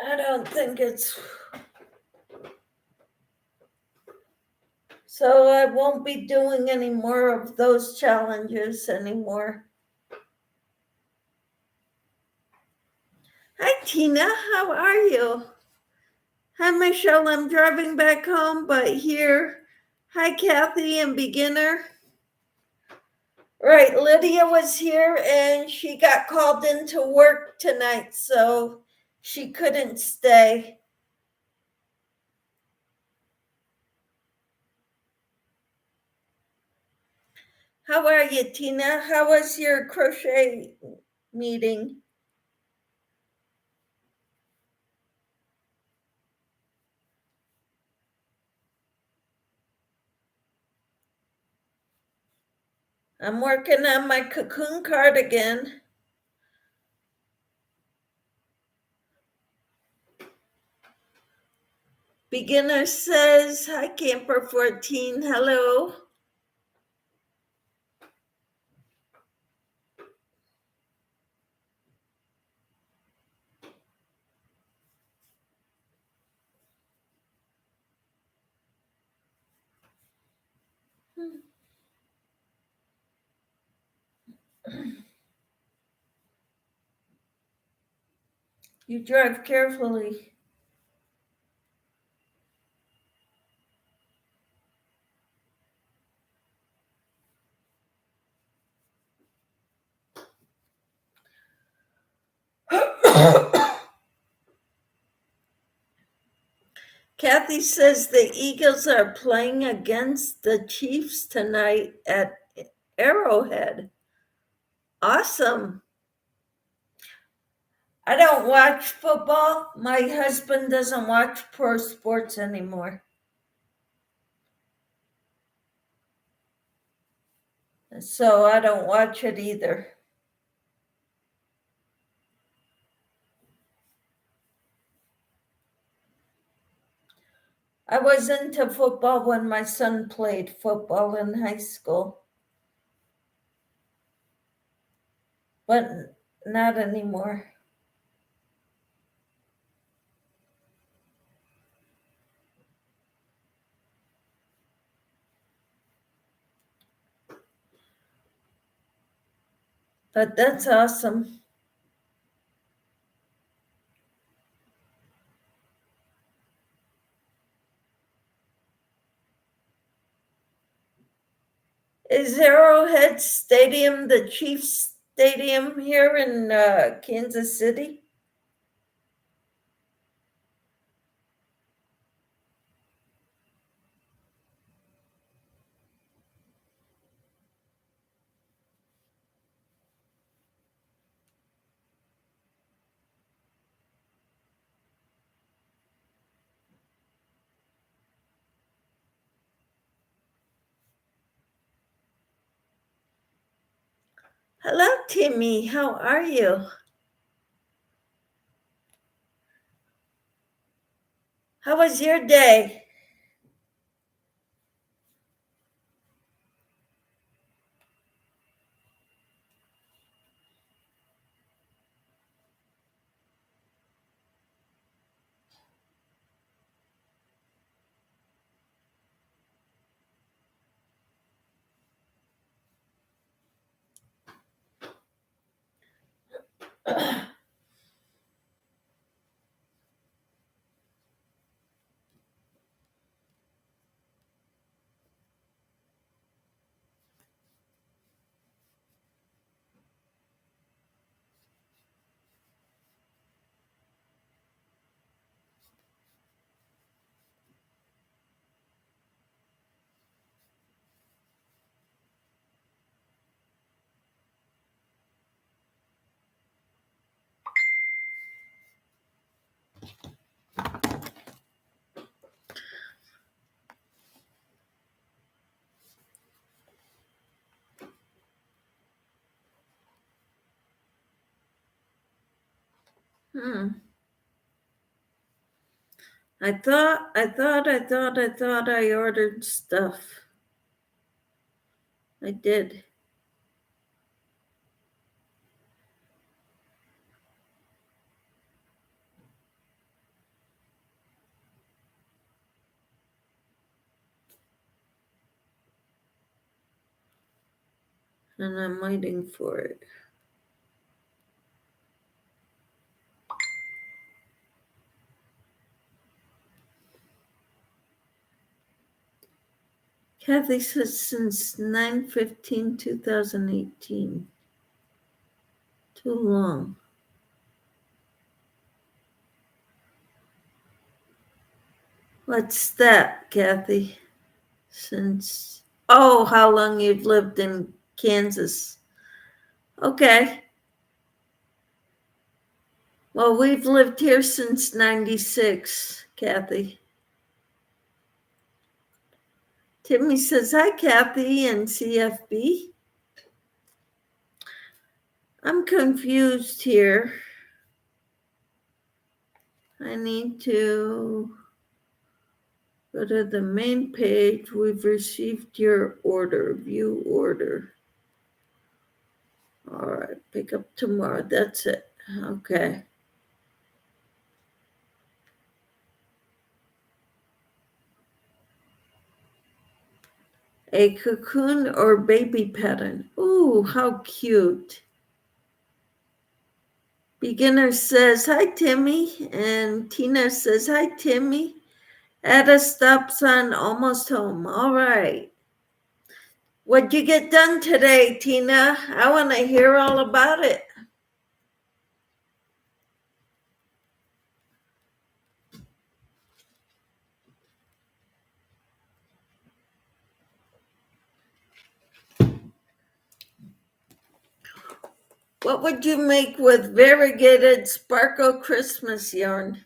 I don't think it's. So I won't be doing any more of those challenges anymore. Hi, Tina. How are you? Hi, Michelle. I'm driving back home, but here. Hi, Kathy and Beginner. Right, Lydia was here and she got called into work tonight, so she couldn't stay. How are you, Tina? How was your crochet meeting? I'm working on my cocoon cardigan. Beginner says, hi, Camper 14. Hello. You drive carefully. Kathy says the Eagles are playing against the Chiefs tonight at Arrowhead. Awesome. I don't watch football. My husband doesn't watch pro sports anymore. So I don't watch it either. I was into football when my son played football in high school, but not anymore. But that's awesome. Is Arrowhead Stadium the Chiefs Stadium here in Kansas City? Hello, Timmy. How are you? How was your day? I thought I ordered stuff. I did. And I'm waiting for it. Kathy says since 9/15/2018. Too long. What's that, Kathy? Since, oh, how long you've lived in Kansas. Okay. Well, we've lived here since 96, Kathy. Timmy says, hi, Kathy and CFB. I'm confused here. I need to go to the main page. We've received your order, view order. All right, pick up tomorrow. That's it. Okay. A cocoon or baby pattern. Ooh, how cute. Beginner says, hi, Timmy. And Tina says, hi, Timmy. At a stop sign, almost home. All right. What'd you get done today, Tina? I want to hear all about it. What would you make with variegated sparkle Christmas yarn?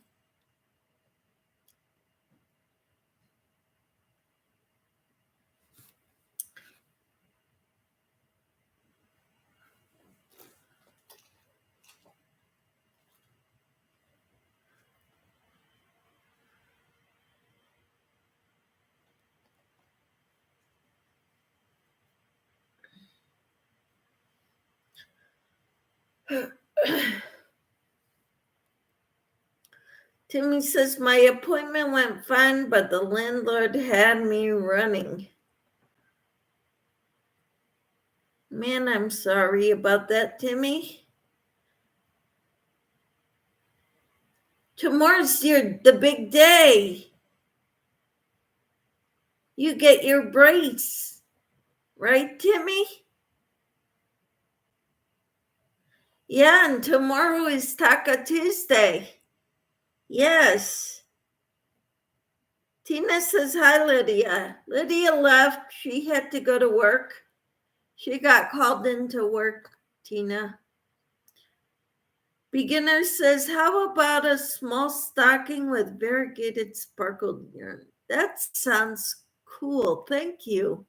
Timmy says, my appointment went fine, but the landlord had me running. Man, I'm sorry about that, Timmy. Tomorrow's the big day. You get your brace, right, Timmy? Yeah, and tomorrow is Taco Tuesday. Yes. Tina says, hi, Lydia. Lydia left. She had to go to work. She got called into work, Tina. Beginner says, how about a small stocking with variegated sparkled yarn? That sounds cool. Thank you.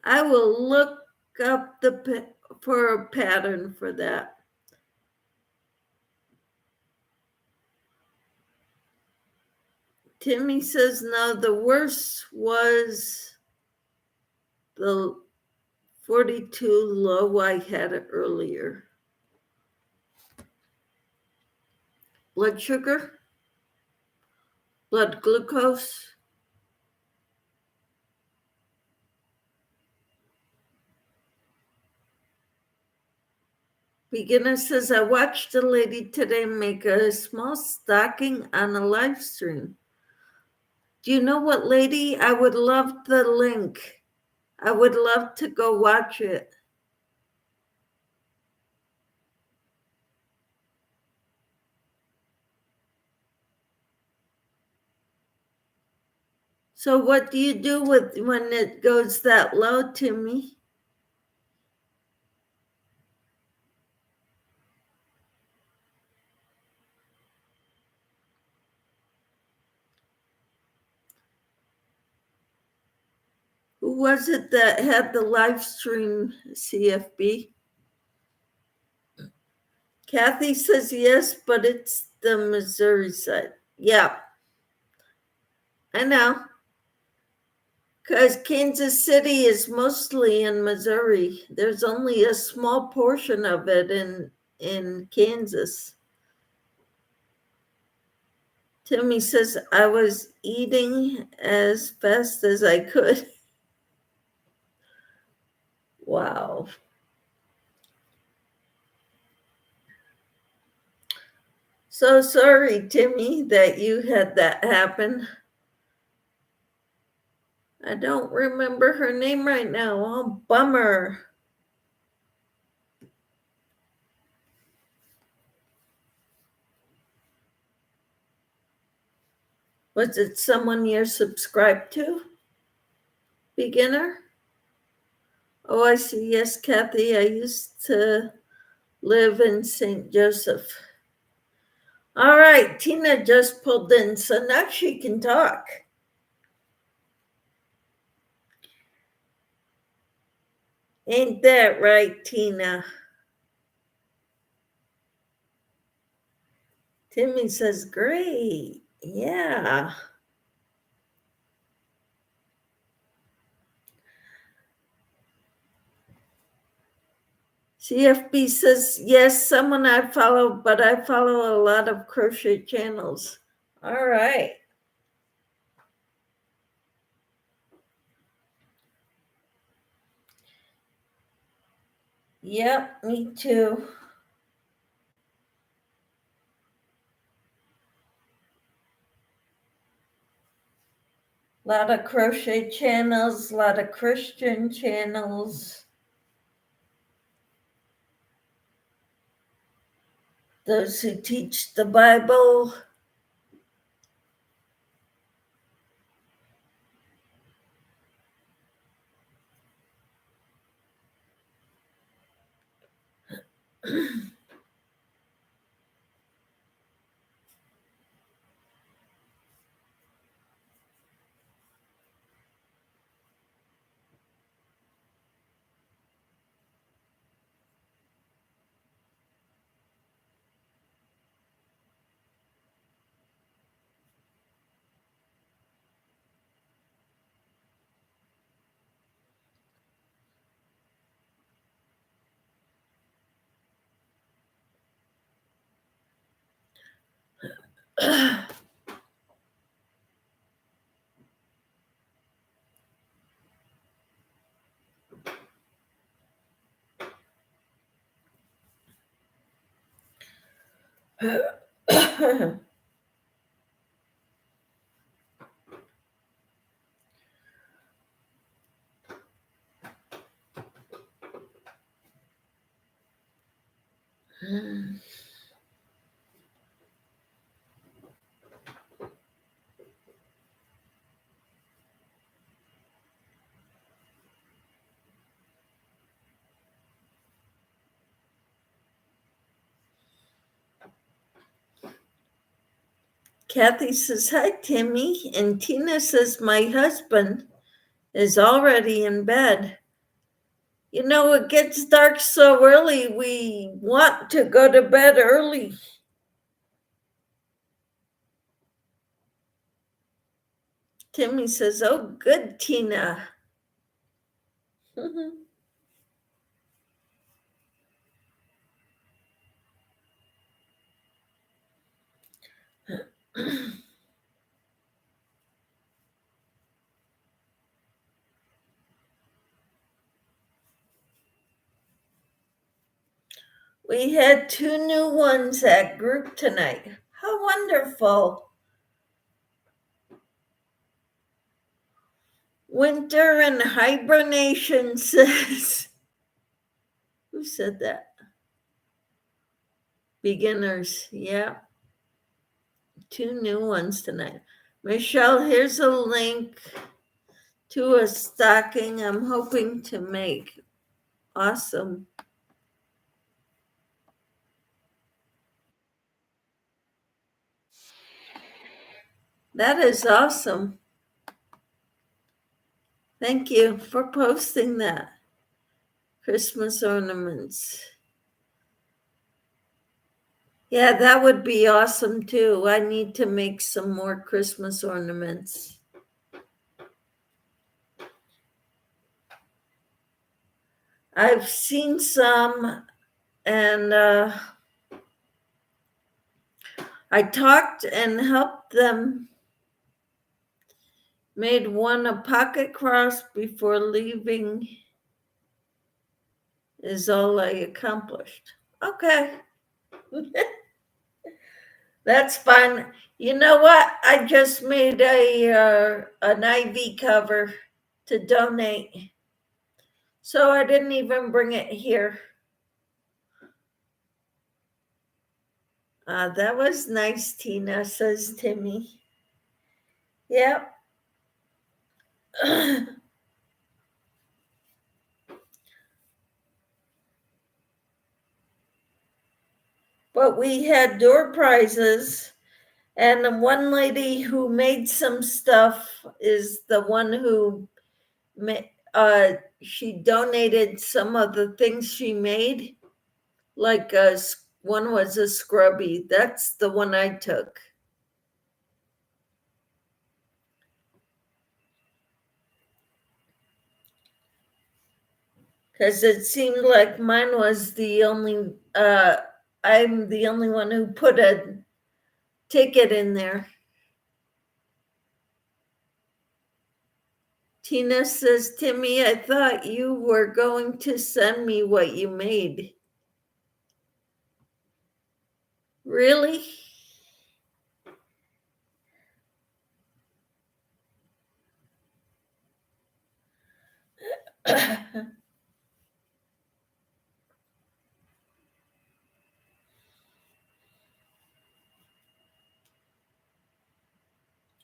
I will look up for a pattern for that. Timmy says, no, the worst was the 42 low I had earlier. Blood sugar? Blood glucose? Beginner says, I watched a lady today make a small stocking on a live stream. Do you know what lady? I would love the link. I would love to go watch it. So what do you do when it goes that low, Timmy? Who was it that had the live stream, CFB? Kathy says yes, but it's the Missouri side. Yeah, I know. Because Kansas City is mostly in Missouri. There's only a small portion of it in Kansas. Timmy says I was eating as fast as I could. Wow. So sorry, Timmy, that you had that happen. I don't remember her name right now. Oh, bummer. Was it someone you're subscribed to? Beginner? Oh, I see. Yes, Kathy. I used to live in St. Joseph. All right, Tina just pulled in, so now she can talk. Ain't that right, Tina? Timmy says, great. Yeah. CFB says, yes, someone I follow, but I follow a lot of crochet channels. All right. Yep, me too. A lot of crochet channels, a lot of Christian channels. Those who teach the Bible. Kathy says, hi, Timmy. And Tina says, my husband is already in bed. You know, it gets dark so early, we want to go to bed early. Timmy says, oh, good, Tina. We had 2 new ones at group tonight. How wonderful. Winter and hibernation says. Who said that? Beginners. Yeah. 2 new ones tonight. Michelle, here's a link to a stocking I'm hoping to make. Awesome. That is awesome. Thank you for posting that. Christmas ornaments. Yeah, that would be awesome too. I need to make some more Christmas ornaments. I've seen some, and I talked and helped them. Made one a pocket cross before leaving, is all I accomplished. Okay. That's fun. You know what? I just made an IV cover to donate. So I didn't even bring it here. That was nice, Tina, says Timmy. Yep. But we had door prizes, and the one lady who made some stuff is the one who she donated some of the things she made. Like one was a scrubby. That's the one I took. Because it seemed like mine was the only, I'm the only one who put a ticket in there. Tina says, Timmy, I thought you were going to send me what you made. Really?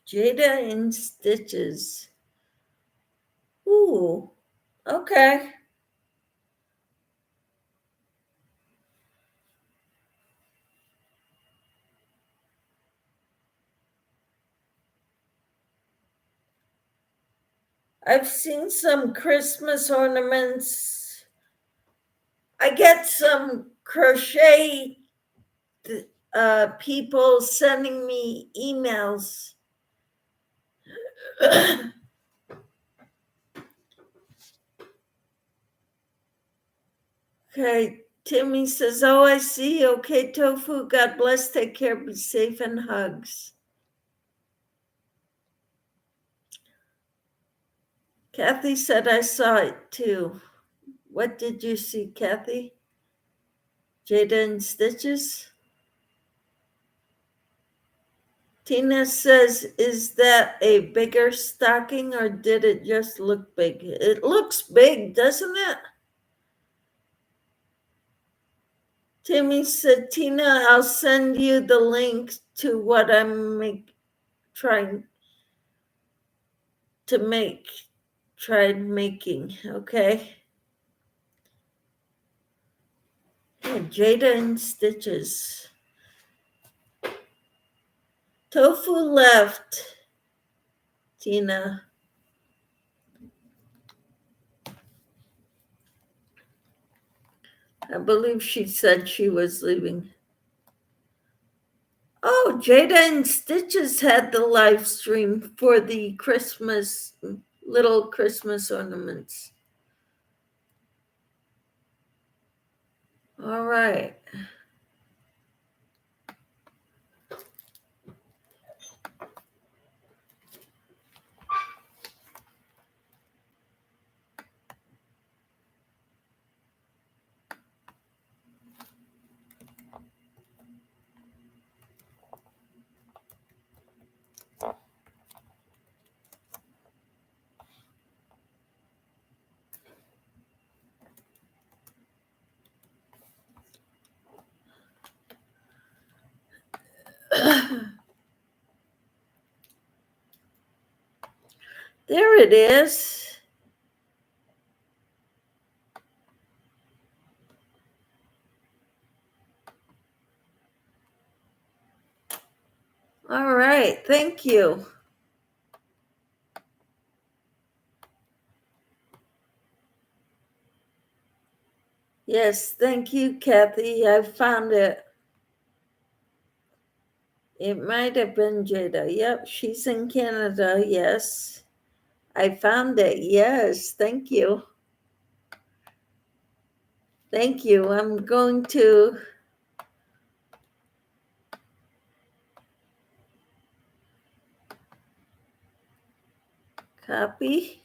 Jada in stitches. Ooh, okay. I've seen some Christmas ornaments. I get some crochet people sending me emails. Okay, Timmy says, oh, I see. Okay, Tofu, God bless. Take care. Be safe and hugs. Kathy said, I saw it too. What did you see, Kathy? Jada and stitches? Tina says, is that a bigger stocking or did it just look big? It looks big, doesn't it? Timmy said, Tina, I'll send you the link to what I'm trying to make. Tried making, okay? Yeah, Jada and stitches. Tofu left, Tina. I believe she said she was leaving. Oh, Jada and Stitches had the live stream for the little Christmas ornaments. All right. There it is. All right. Thank you. All right. Thank you. Yes. Thank you, Kathy. I found it. It might have been Jada. Yep, she's in Canada. Yes. I found it. Yes. Thank you. Thank you. I'm going to copy.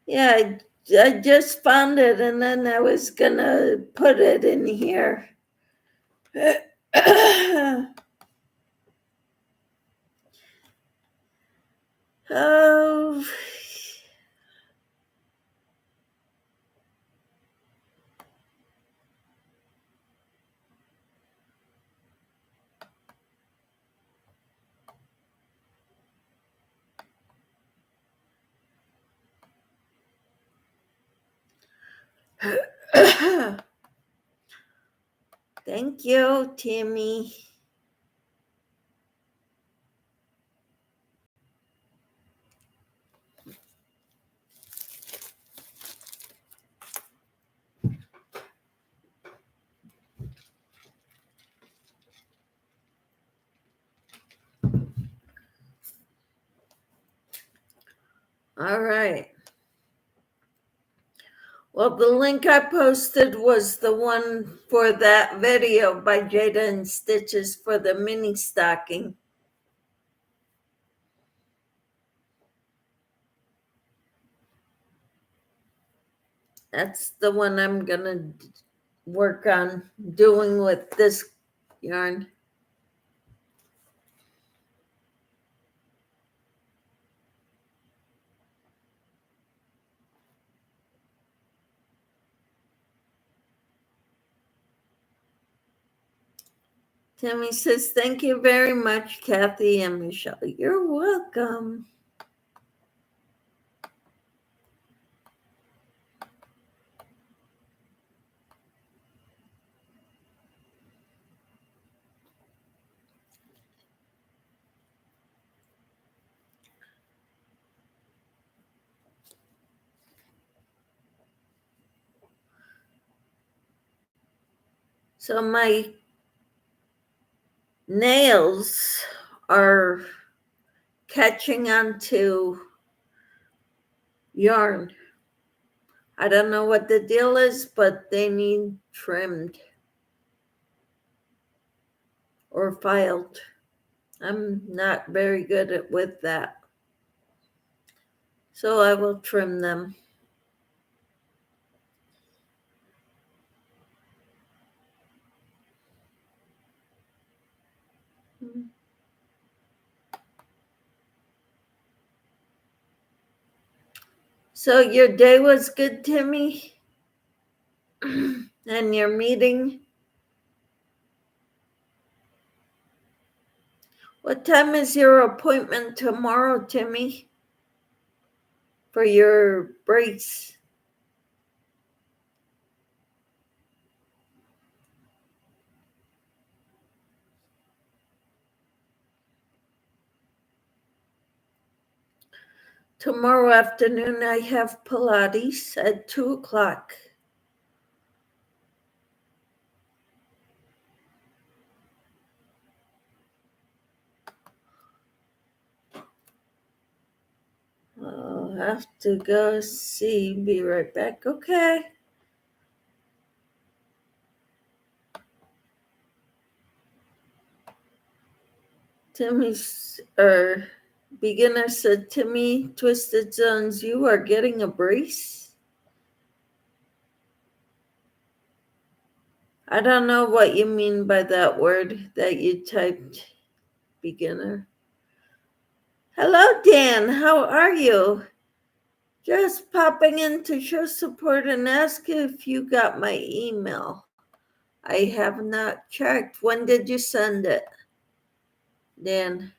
Yeah, I just found it and then I was going to put it in here. Oh. Thank you, Timmy. All right. Well, the link I posted was the one for that video by Jada and Stitches for the mini stocking. That's the one I'm going to work on doing with this yarn. Timmy says, thank you very much, Kathy and Michelle. You're welcome. So my nails are catching on to yarn. I don't know what the deal is, but they need trimmed or filed. I'm not very good with that. So I will trim them. So your day was good, Timmy? And your meeting? What time is your appointment tomorrow, Timmy? For your brace? Tomorrow afternoon I have Pilates at 2:00. I'll have to go see. Be right back. Okay. Timmy's beginner said, Timmy, Twisted Zones, you are getting a brace? I don't know what you mean by that word that you typed, beginner. Hello, Dan. How are you? Just popping in to show support and ask if you got my email. I have not checked. When did you send it, Dan?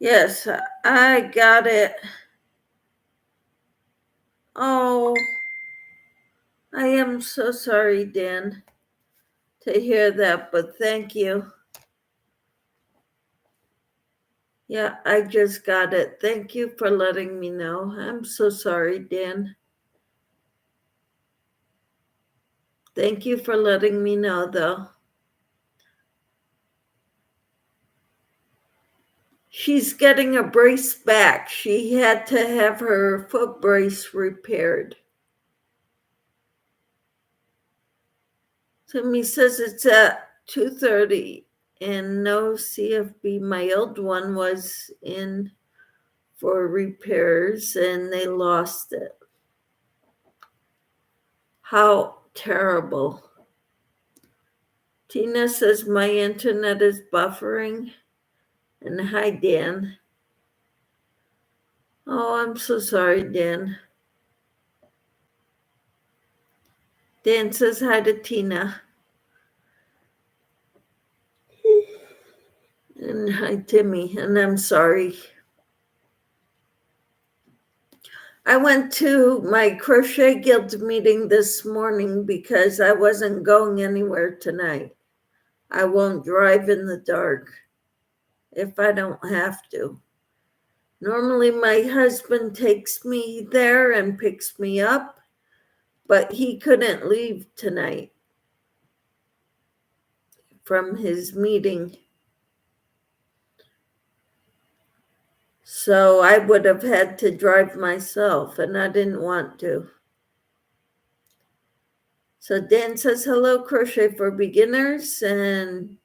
Yes, I got it. Oh, I am so sorry, Dan, to hear that, but thank you. Yeah, I just got it. Thank you for letting me know. I'm so sorry, Dan. Thank you for letting me know, though. She's getting a brace back. She had to have her foot brace repaired. Timmy says it's at 2:30 and no CFB. My old one was in for repairs and they lost it. How terrible. Tina says my internet is buffering. And hi, Dan. Oh, I'm so sorry, Dan. Dan says hi to Tina. And hi, Timmy. And I'm sorry. I went to my Crochet Guild meeting this morning because I wasn't going anywhere tonight. I won't drive in the dark if I don't have to. Normally, my husband takes me there and picks me up, but he couldn't leave tonight from his meeting. So I would have had to drive myself, and I didn't want to. So Dan says, hello, Crochet for Beginners, and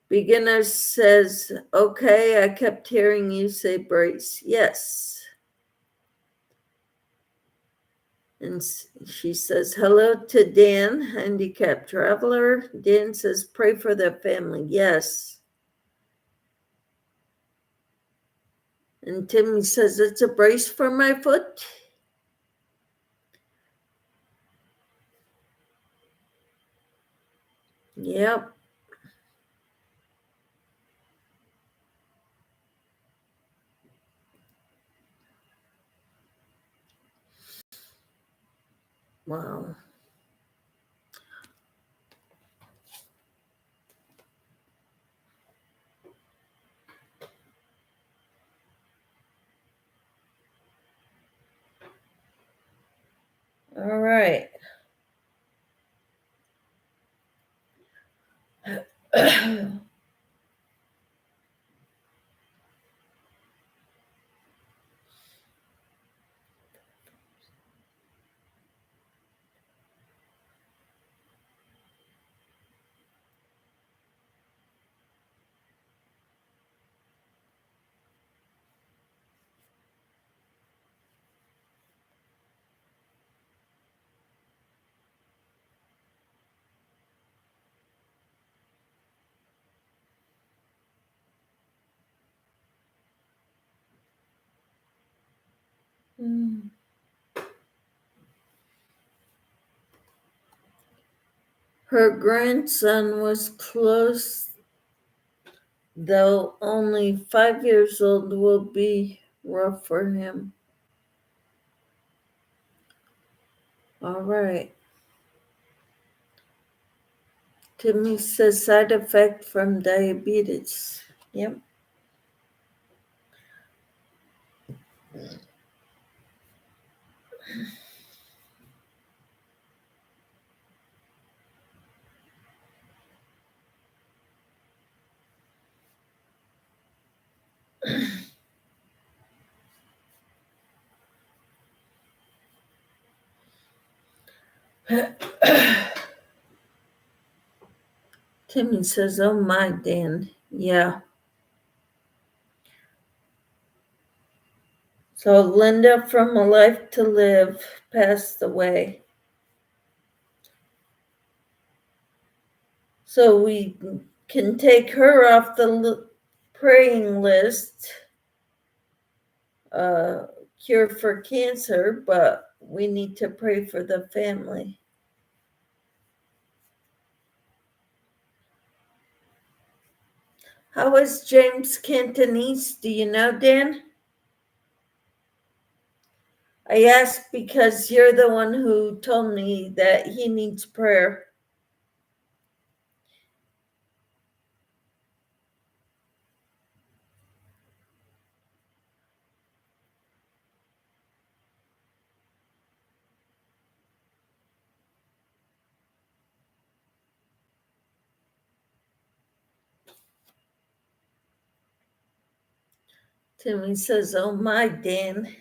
Beginners says, okay, I kept hearing you say brace. Yes. And she says, hello to Dan, handicapped traveler. Dan says, pray for their family. Yes. And Timmy says, it's a brace for my foot. Yep. Wow. All right. Her grandson was close, though only 5 years old will be rough for him. All right. Timmy says side effect from diabetes. Yep. Timmy says, oh my, Dan. Yeah. So Linda from A Life to Live passed away. So we can take her off the praying list, cure for cancer, but we need to pray for the family. How is James Cantonese? Do you know, Dan? I ask because you're the one who told me that he needs prayer. Timmy says, "Oh my, Dan."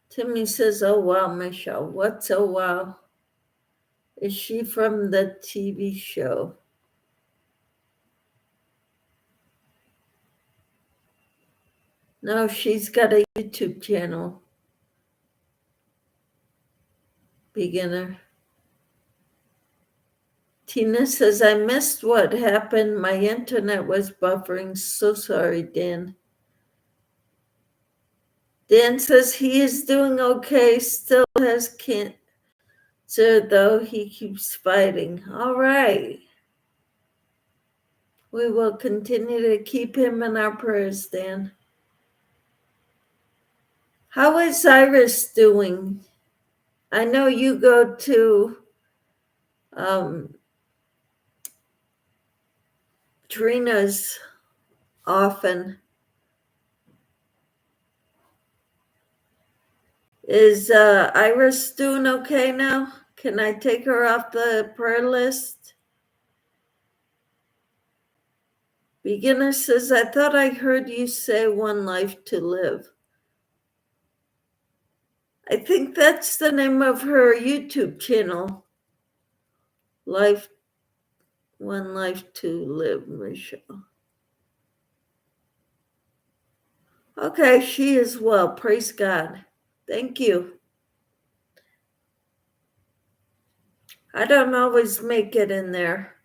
Timmy says, "Oh wow, Michelle. What's oh wow? Is she from the TV show?" No, she's got a YouTube channel. Beginner. Tina says, "I missed what happened. My internet was buffering. So sorry, Dan." Dan says he is doing okay, still has cancer, though he keeps fighting. All right. We will continue to keep him in our prayers, Dan. How is Iris doing? I know you go to Trina's often. Is Iris doing okay now? Can I take her off the prayer list? Beginner says, "I thought I heard you say one life to live." I think that's the name of her YouTube channel. One life to live, Michelle. Okay, she is well. Praise God. Thank you. I don't always make it in there.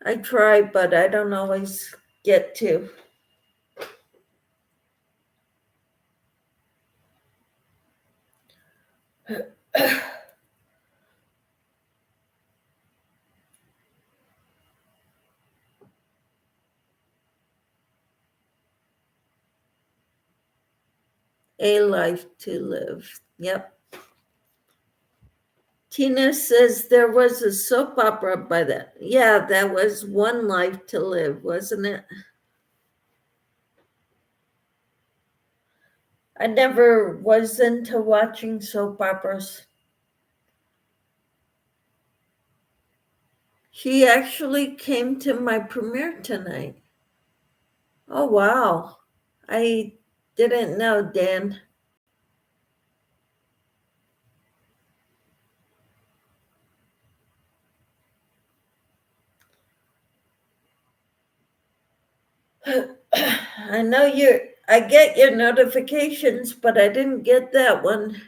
I try, but I don't always get to. A life to live. Yep. Tina says there was a soap opera by that. Yeah, that was One Life to Live, wasn't it? I never was into watching soap operas. She actually came to my premiere tonight. Oh, wow. I didn't know, Dan. I know I get your notifications, but I didn't get that one.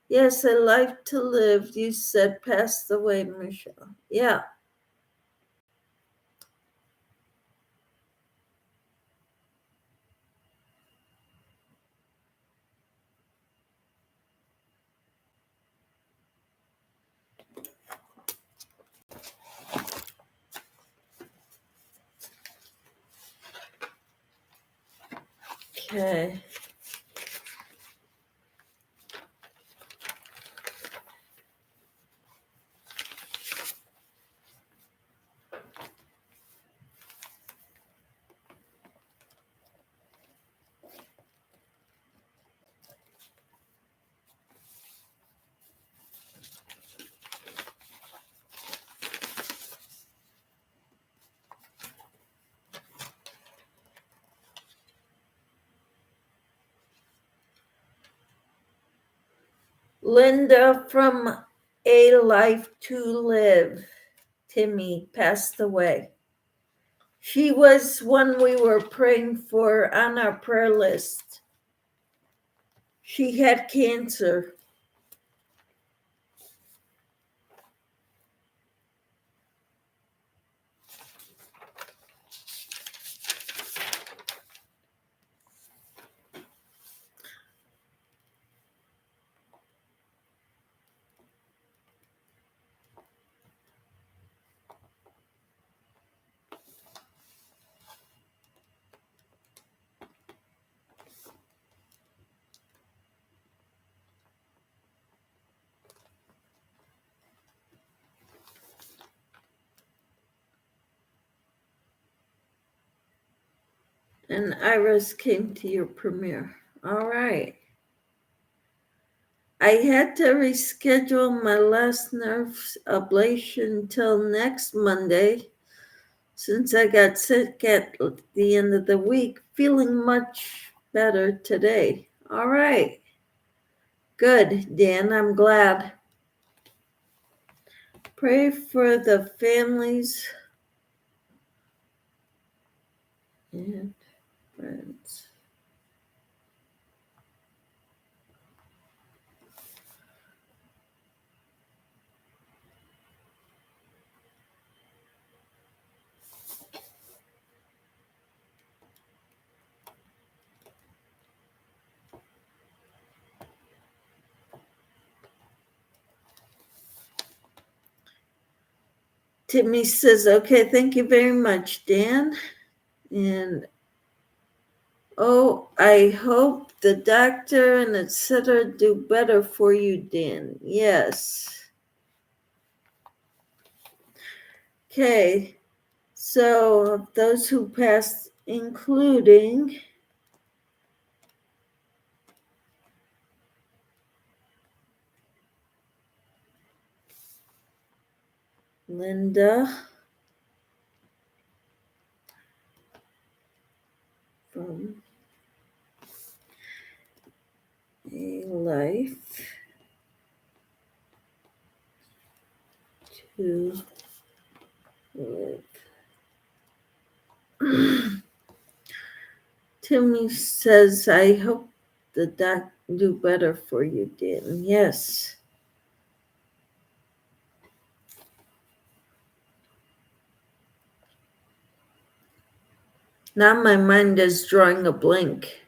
Yes, a life to live, you said, passed away, Michelle. Yeah. Okay. Linda from A Life to Live, Timmy, passed away. She was one we were praying for on our prayer list. She had cancer. And Iris came to your premiere. All right. I had to reschedule my last nerve ablation till next Monday since I got sick at the end of the week, feeling much better today. All right. Good, Dan. I'm glad. Pray for the families and friends. Timmy says, okay, thank you very much, Dan. And I hope the doctor and etc. do better for you, Dan. Yes. Okay. So of those who passed, including Linda from A Life to Live. Timmy says, I hope the doc do better for you, Dan. Yes. Now my mind is drawing a blank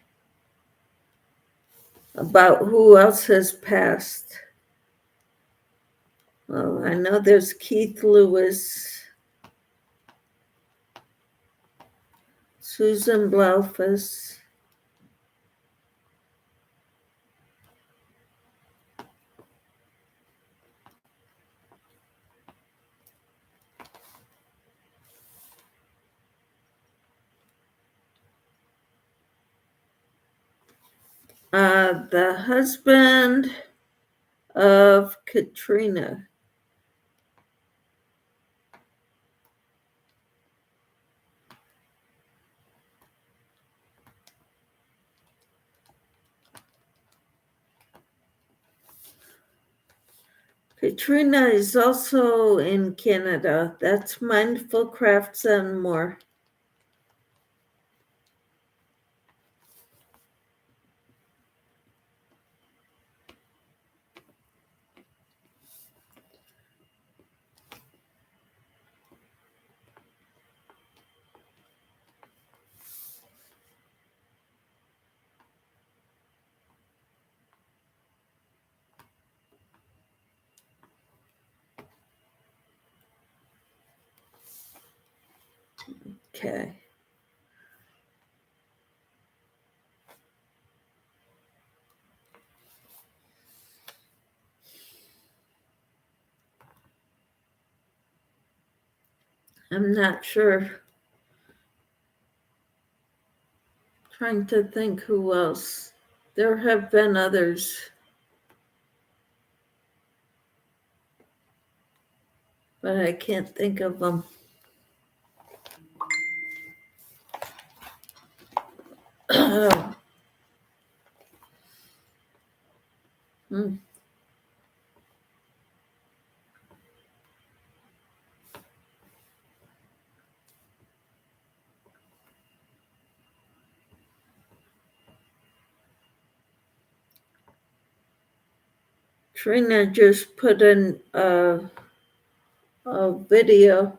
about who else has passed. Well, I know there's Keith Lewis, Susan Blaufus, the husband of Katrina. Katrina is also in Canada. That's Mindful Crafts and more. Okay. I'm not sure. Trying to think who else. There have been others. But I can't think of them. Hmm. Trina just put in a video.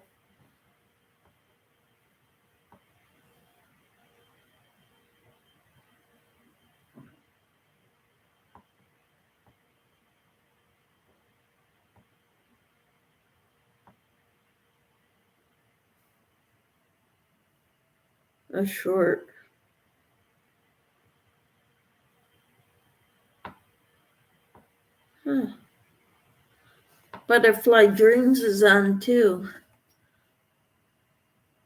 A short. Huh. Butterfly Dreams is on too.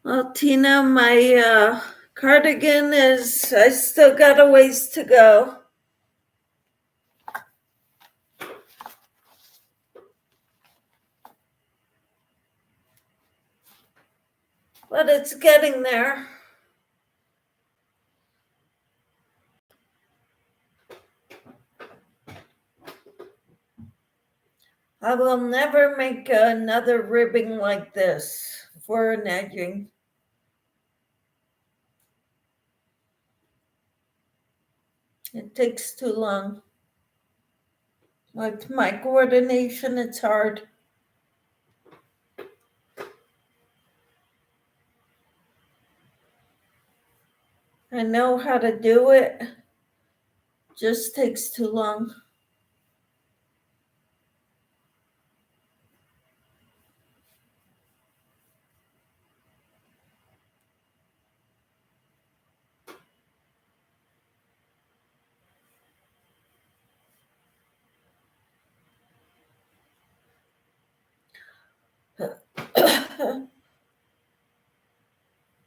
Well, Tina, my Cardigan is, I still got a ways to go. But it's getting there. I will never make another ribbing like this for an edging. It takes too long. With my coordination, it's hard. I know how to do it, just takes too long.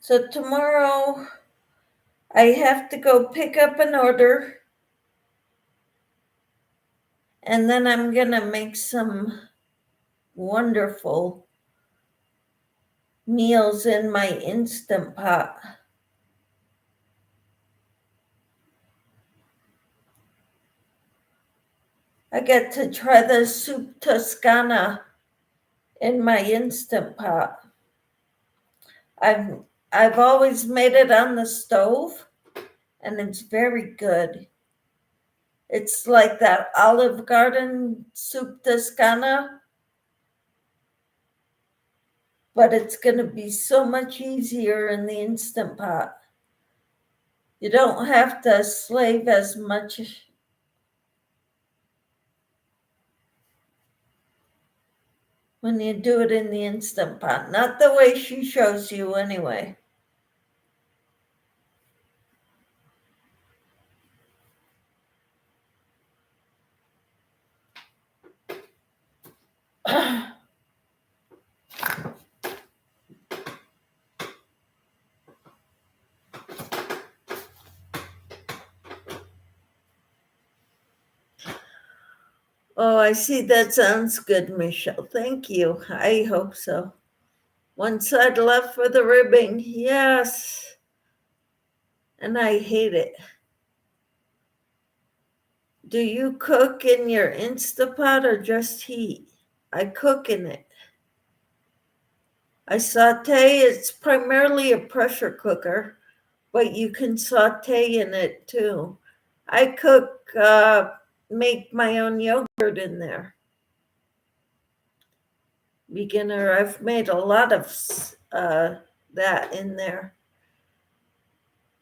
So tomorrow I have to go pick up an order, and then I'm gonna make some wonderful meals in my Instant Pot. I get to try the soup Toscana in my Instant Pot. I've always made it on the stove, and it's very good. It's like that Olive Garden soup Toscana, but it's going to be so much easier in the Instant Pot. You don't have to slave as much when you do it in the Instant Pot. Not the way she shows you anyway. Oh, I see. That sounds good, Michelle. Thank you. I hope so. One side left for the ribbing. Yes. And I hate it. Do you cook in your Instapot or just heat? I cook in it. I saute. It's primarily a pressure cooker, but you can saute in it too. I cook, make my own yogurt in there. Beginner, I've made a lot of that in there.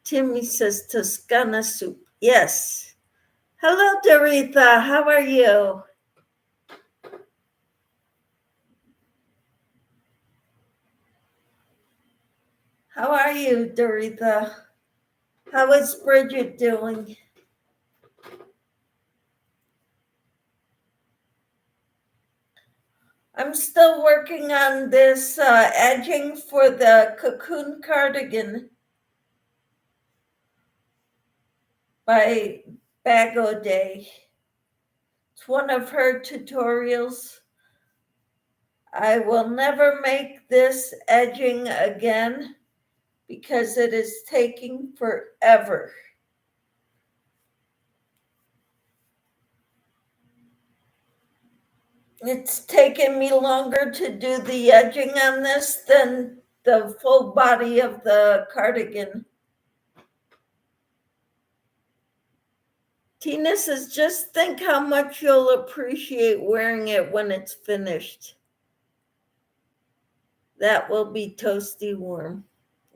Timmy says Toscana soup. Yes. Hello, Doretha. How are you? How are you, Doretha? How is Bridget doing? I'm still working on this edging for the cocoon cardigan by Bago Day. It's one of her tutorials. I will never make this edging again because it is taking forever. It's taken me longer to do the edging on this than the full body of the cardigan. Tina says, just think how much you'll appreciate wearing it when it's finished. That will be toasty warm.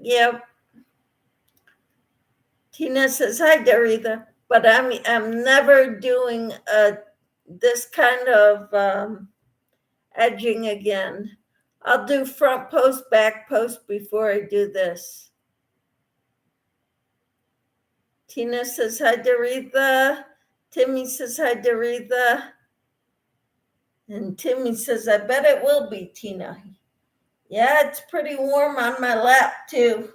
Yep. Tina says, hi, Doretha, but I'm never doing this kind of edging again. I'll do front post, back post before I do this. Tina says, hi, Doretha. Timmy says, hi, Doretha. And Timmy says, I bet it will be, Tina. Yeah, it's pretty warm on my lap, too.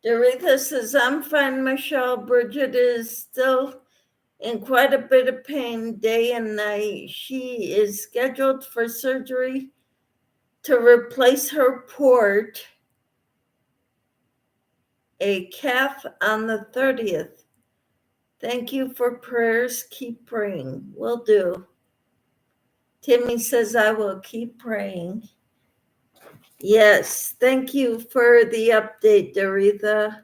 Doretha says, I'm fine, Michelle. Bridget is still in quite a bit of pain day and night. She is scheduled for surgery to replace her port, a calf, on the 30th. Thank you for prayers. Keep praying. Will do. Timmy says, I will keep praying. Yes, thank you for the update, Doretha.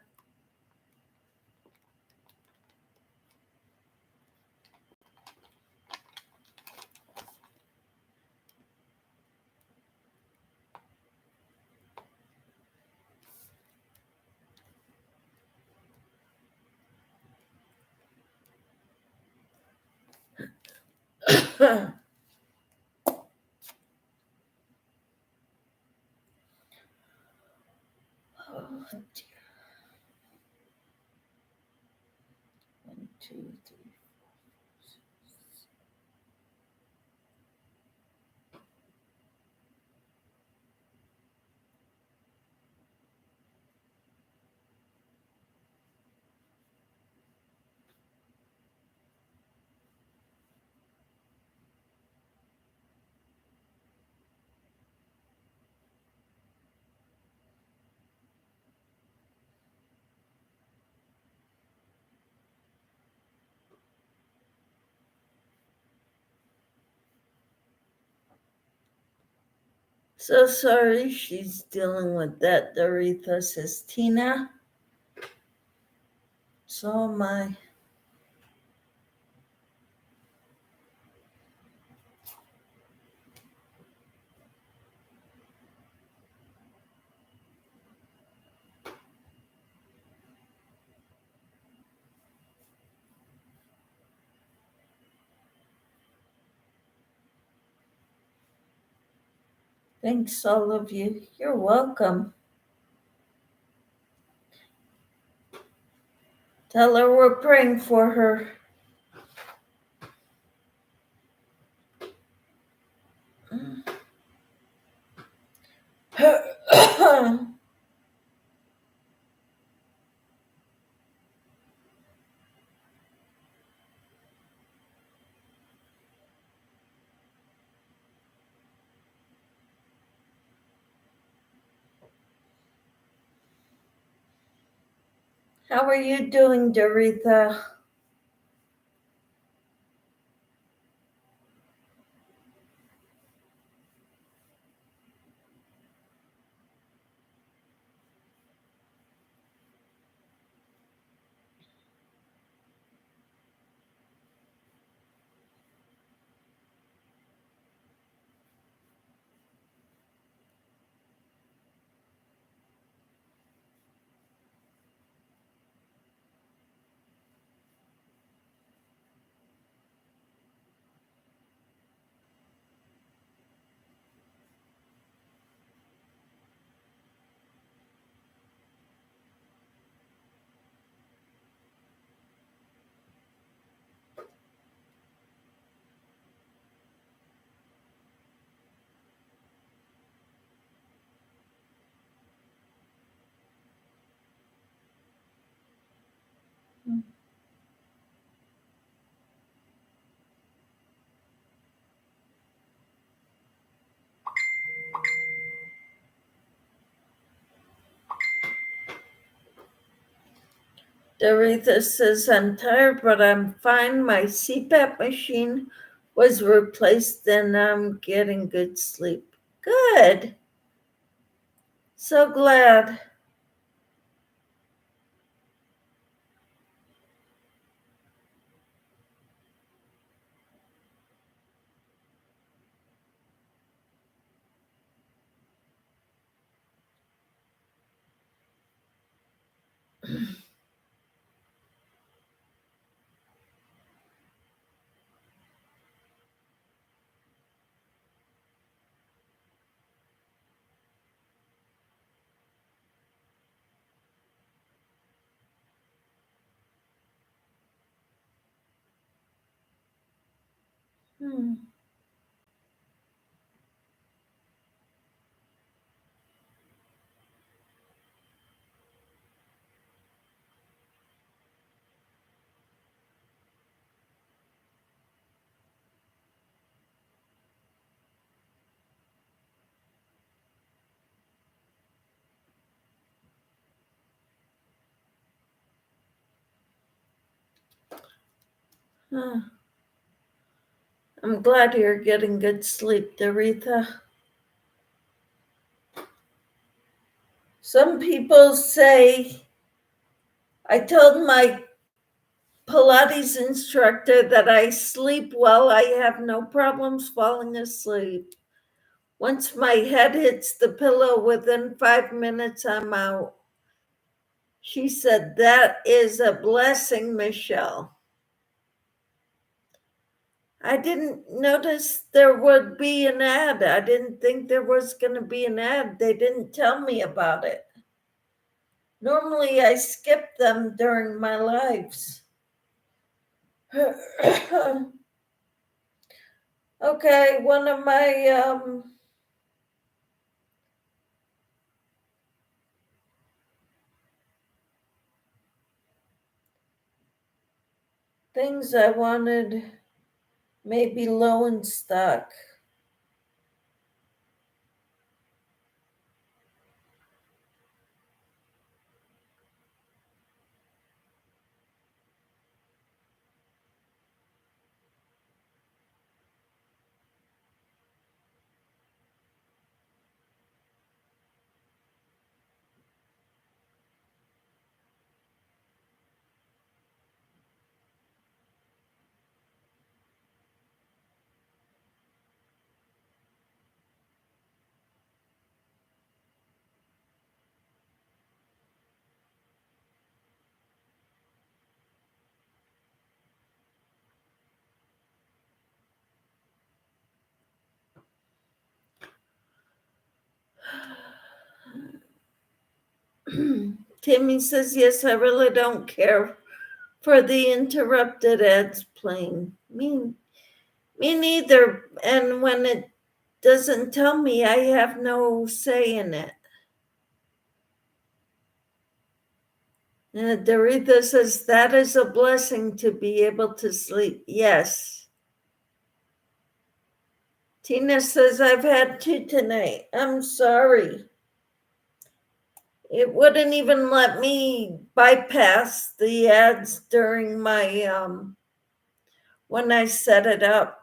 Oh, dear. 1, 2, 3. So sorry she's dealing with that, Doretha, says Tina. So am I. Thanks, all of you. You're welcome. Tell her we're praying for her. How are you doing, Doretha? Doretha says, I'm tired, but I'm fine. My CPAP machine was replaced and I'm getting good sleep. Good. So glad. Hmm. Huh. I'm glad you're getting good sleep, Doretha. Some people say, I told my Pilates instructor that I sleep well. I have no problems falling asleep. Once my head hits the pillow, within 5 minutes, I'm out. She said, that is a blessing, Michelle. I didn't notice there would be an ad. I didn't think there was going to be an ad. They didn't tell me about it. Normally, I skip them during my lives. Okay, one of my things I wanted maybe low in stock. Timmy says, yes, I really don't care for the interrupted ads playing. Me neither. And when it doesn't tell me, I have no say in it. And Doretha says, that is a blessing to be able to sleep. Yes. Tina says, I've had two tonight. I'm sorry. It wouldn't even let me bypass the ads during my when I set it up.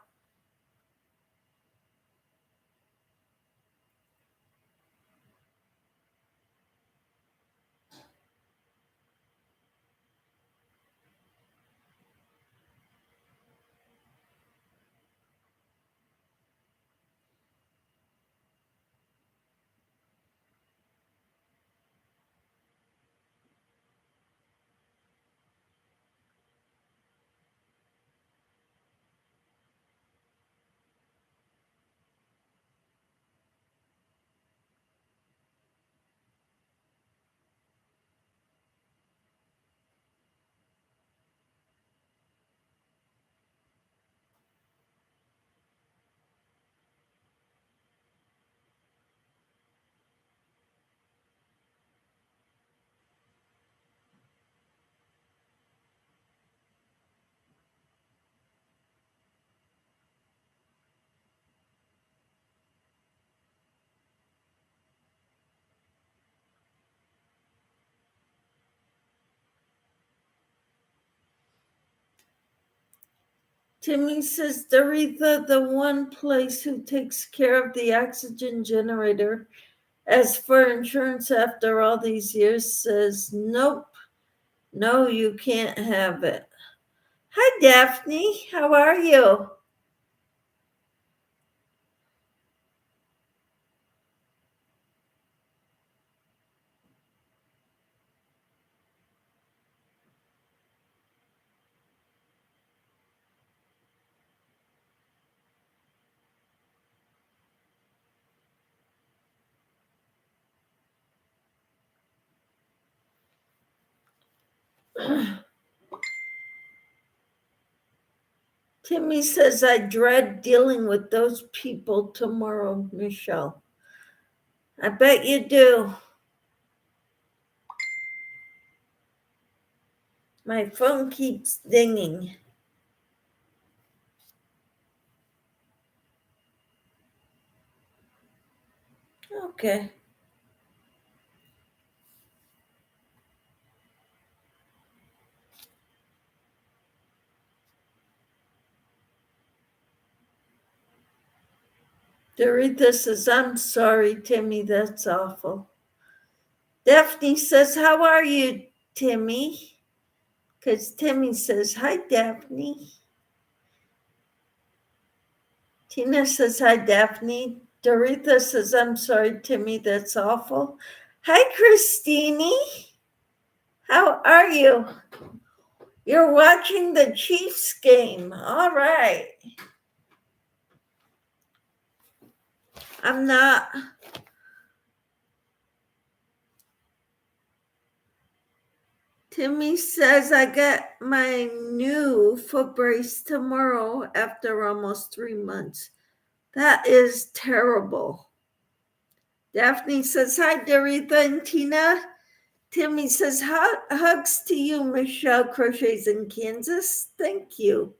Timmy says, Doretha, the one place who takes care of the oxygen generator, as for insurance after all these years, says, nope, no, you can't have it. Hi, Daphne. How are you? Timmy says, I dread dealing with those people tomorrow, Michelle. I bet you do. My phone keeps dinging. Okay. Doretha says, I'm sorry, Timmy, that's awful. Daphne says, how are you, Timmy? Because Timmy says, hi, Daphne. Tina says, hi, Daphne. Doretha says, I'm sorry, Timmy, that's awful. Hi, Christine. How are you? You're watching the Chiefs game. All right. I'm not. Timmy says I got my new foot brace tomorrow after almost 3 months. That is terrible. Daphne says, hi, Doretha and Tina. Timmy says, hugs to you, Michelle Crochets in Kansas. Thank you.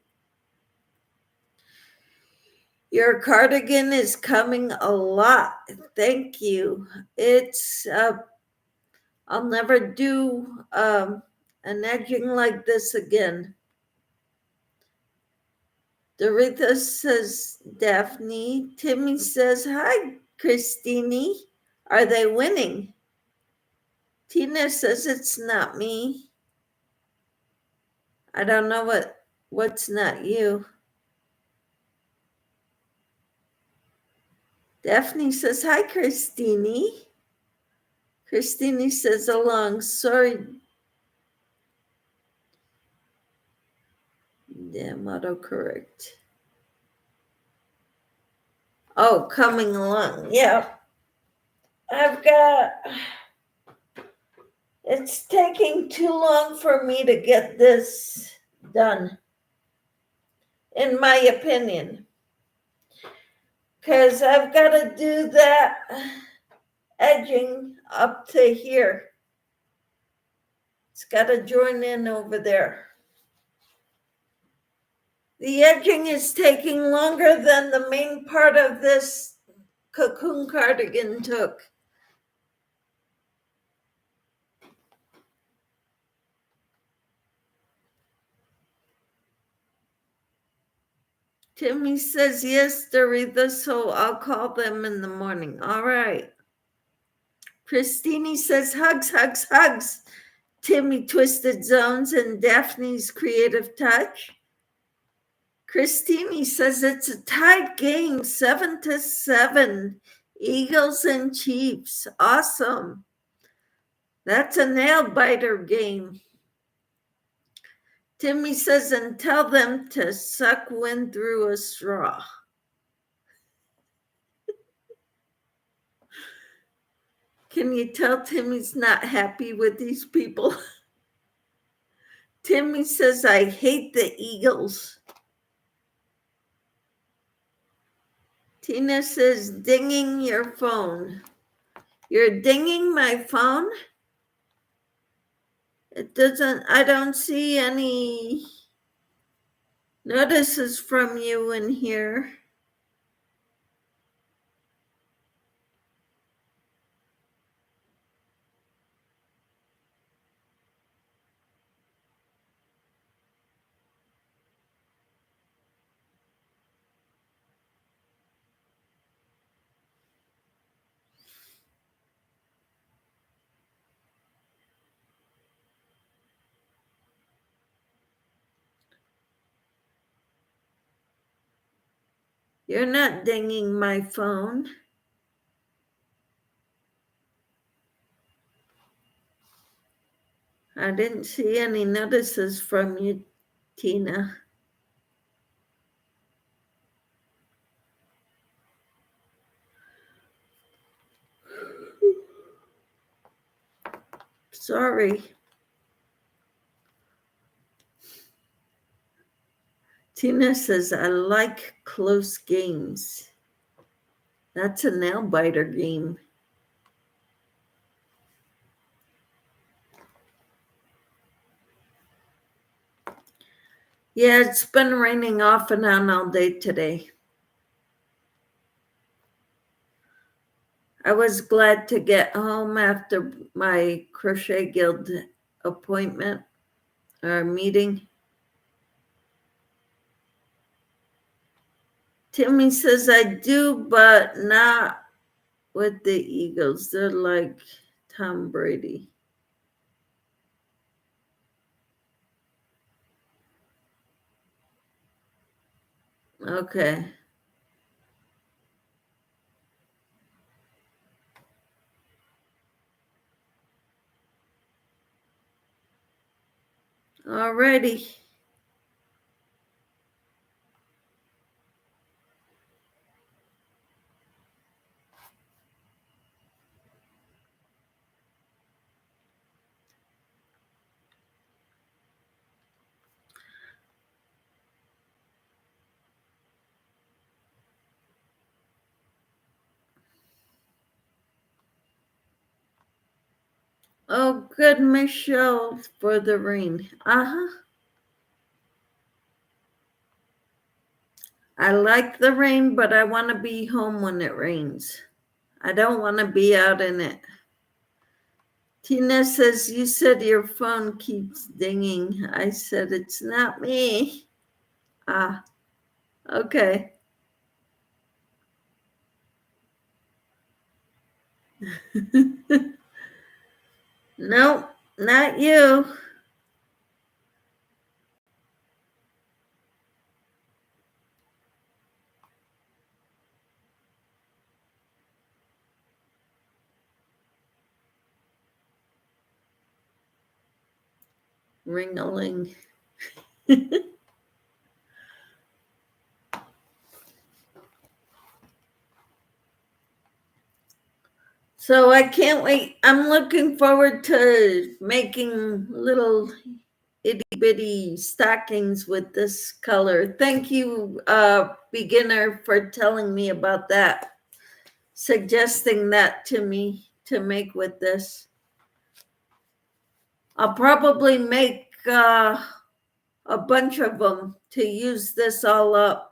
Your cardigan is coming a lot. Thank you. It's, I'll never do an edging like this again. Doretha says, Daphne. Timmy says, hi, Christine. Are they winning? Tina says, it's not me. I don't know what's not you. Daphne says, hi, Christine. Christine says, along. Sorry. Damn, autocorrect. Oh, coming along. Yeah. It's taking too long for me to get this done, in my opinion. Because I've got to do that edging up to here. It's got to join in over there. The edging is taking longer than the main part of this cocoon cardigan took. Timmy says, yes, Doretha, so I'll call them in the morning. All right. Christine says, hugs, hugs, hugs. Timmy Twisted Zones and Daphne's Creative Touch. Christine says it's a tied game, 7-7. Eagles and Chiefs. Awesome. That's a nail biter game. Timmy says, and tell them to suck wind through a straw. Can you tell Timmy's not happy with these people? Timmy says, I hate the Eagles. Tina says, dinging your phone. You're dinging my phone? I don't see any notices from you in here. You're not dinging my phone. I didn't see any notices from you, Tina. Sorry. Tina says, I like close games. That's a nail biter game. Yeah, it's been raining off and on all day today. I was glad to get home after my Crochet Guild appointment or meeting. Timmy says, I do, but not with the Eagles. They're like Tom Brady. Okay. Alrighty. Oh, good, Michelle, for the rain. Uh-huh. I like the rain, but I want to be home when it rains. I don't want to be out in it. Tina says, you said your phone keeps dinging. I said, it's not me. Ah, okay. Nope, not you. Ring-a-ling. So I can't wait. I'm looking forward to making little itty bitty stockings with this color. Thank you, beginner, for telling me about that, suggesting that to me to make with this. I'll probably make a bunch of them to use this all up.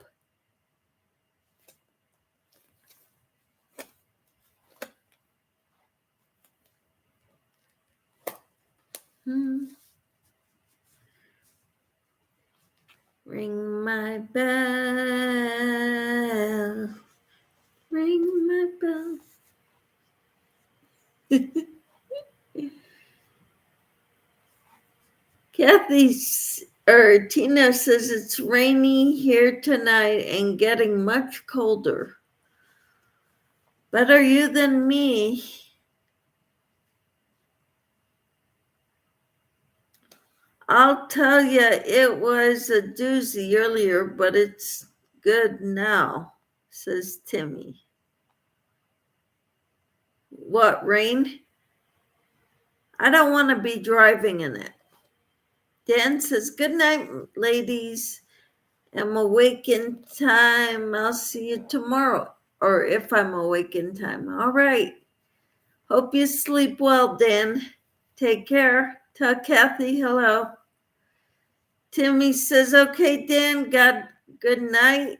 Ring my bell. Ring my bell. Tina says it's rainy here tonight and getting much colder. Better you than me. I'll tell you, it was a doozy earlier, but it's good now, says Timmy. What, rain? I don't want to be driving in it. Dan says, good night, ladies. I'm awake in time. I'll see you tomorrow. Or if I'm awake in time. All right. Hope you sleep well, Dan. Take care. Tell Kathy hello. Timmy says, okay, Dan, good night.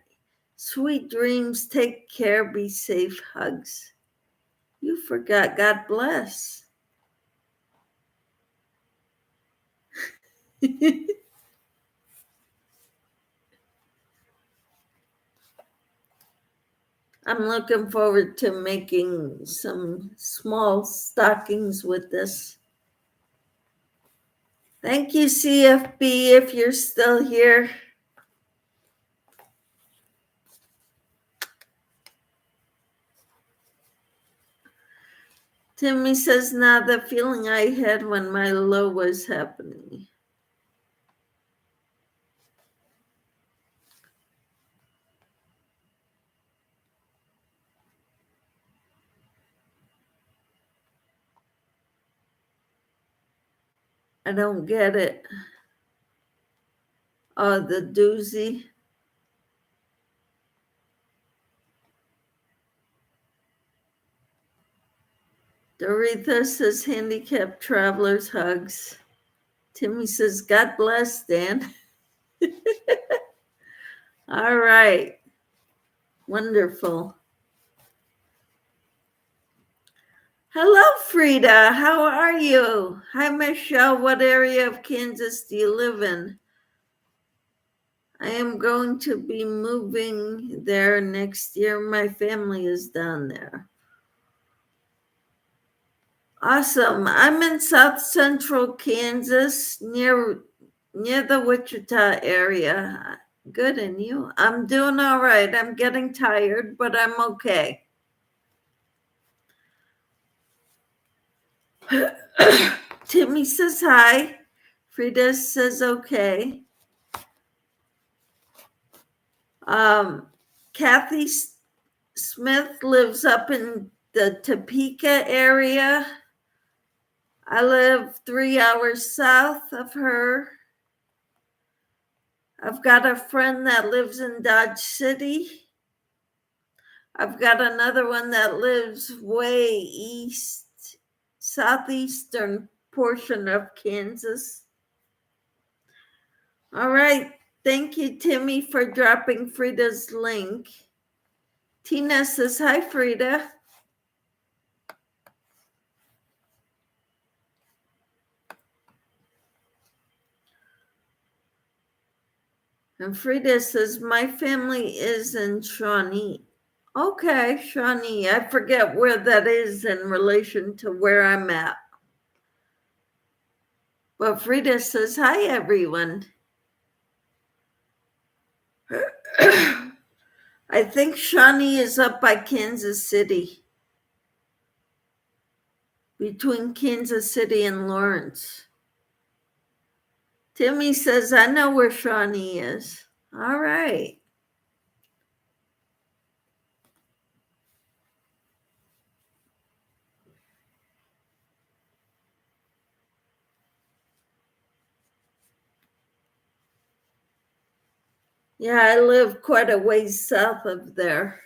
Sweet dreams. Take care. Be safe. Hugs. You forgot. God bless. I'm looking forward to making some small stockings with this. Thank you, CFB, if you're still here. Timmy says, now the feeling I had when my low was happening. I don't get it. Oh, the doozy. Doretha says, handicapped travelers hugs. Timmy says, God bless, Dan. All right. Wonderful. Hello, Frida. How are you? Hi, Michelle. What area of Kansas do you live in? I am going to be moving there next year. My family is down there. Awesome. I'm in South Central Kansas near the Wichita area. Good, and you? I'm doing all right. I'm getting tired, but I'm okay. Timmy says hi. Frida says okay. Kathy Smith lives up in the Topeka area. I live 3 hours south of her. I've got a friend that lives in Dodge City. I've got another one that lives way east, southeastern portion of Kansas. All right. Thank you, Timmy, for dropping Frida's link. Tina says, hi, Frida. And Frida says, my family is in Shawnee. Okay, Shawnee. I forget where that is in relation to where I'm at. But Frida says, hi, everyone. I think Shawnee is up by Kansas City, between Kansas City and Lawrence. Timmy says, I know where Shawnee is. All right. Yeah, I live quite a ways south of there.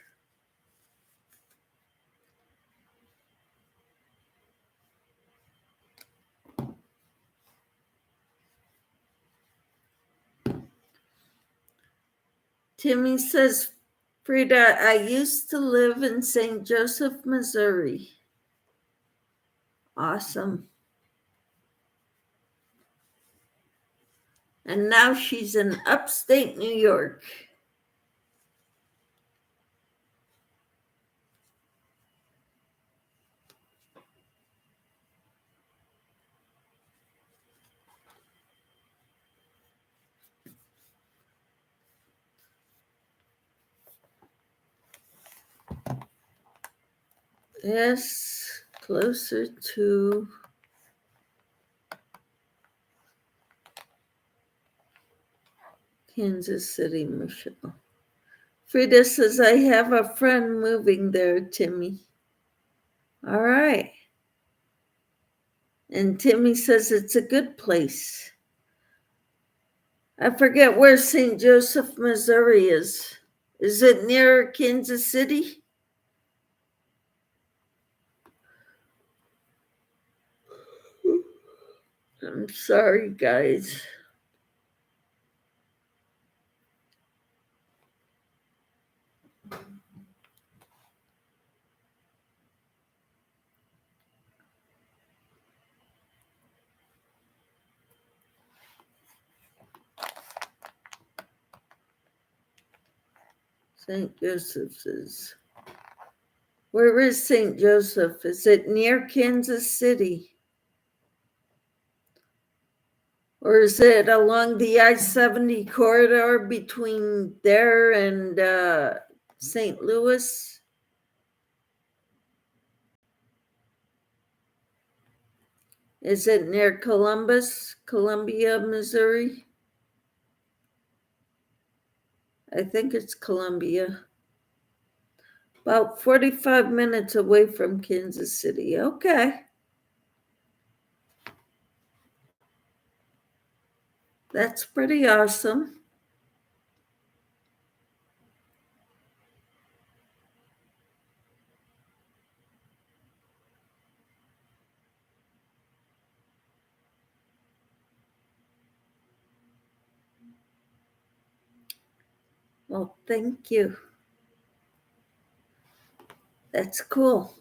Timmy says, Frida, I used to live in St. Joseph, Missouri. Awesome. And now she's in upstate New York. Yes, closer to Kansas City, Michelle. Frida says, I have a friend moving there, Timmy. All right. And Timmy says it's a good place. I forget where St. Joseph, Missouri is. Is it near Kansas City? I'm sorry, guys. St. Joseph's is. Where is St. Joseph? Is it near Kansas City? Or is it along the I-70 corridor between there and St. Louis? Is it near Columbia, Missouri? I think it's Columbia. About 45 minutes away from Kansas City. Okay. That's pretty awesome. Well, thank you. That's cool.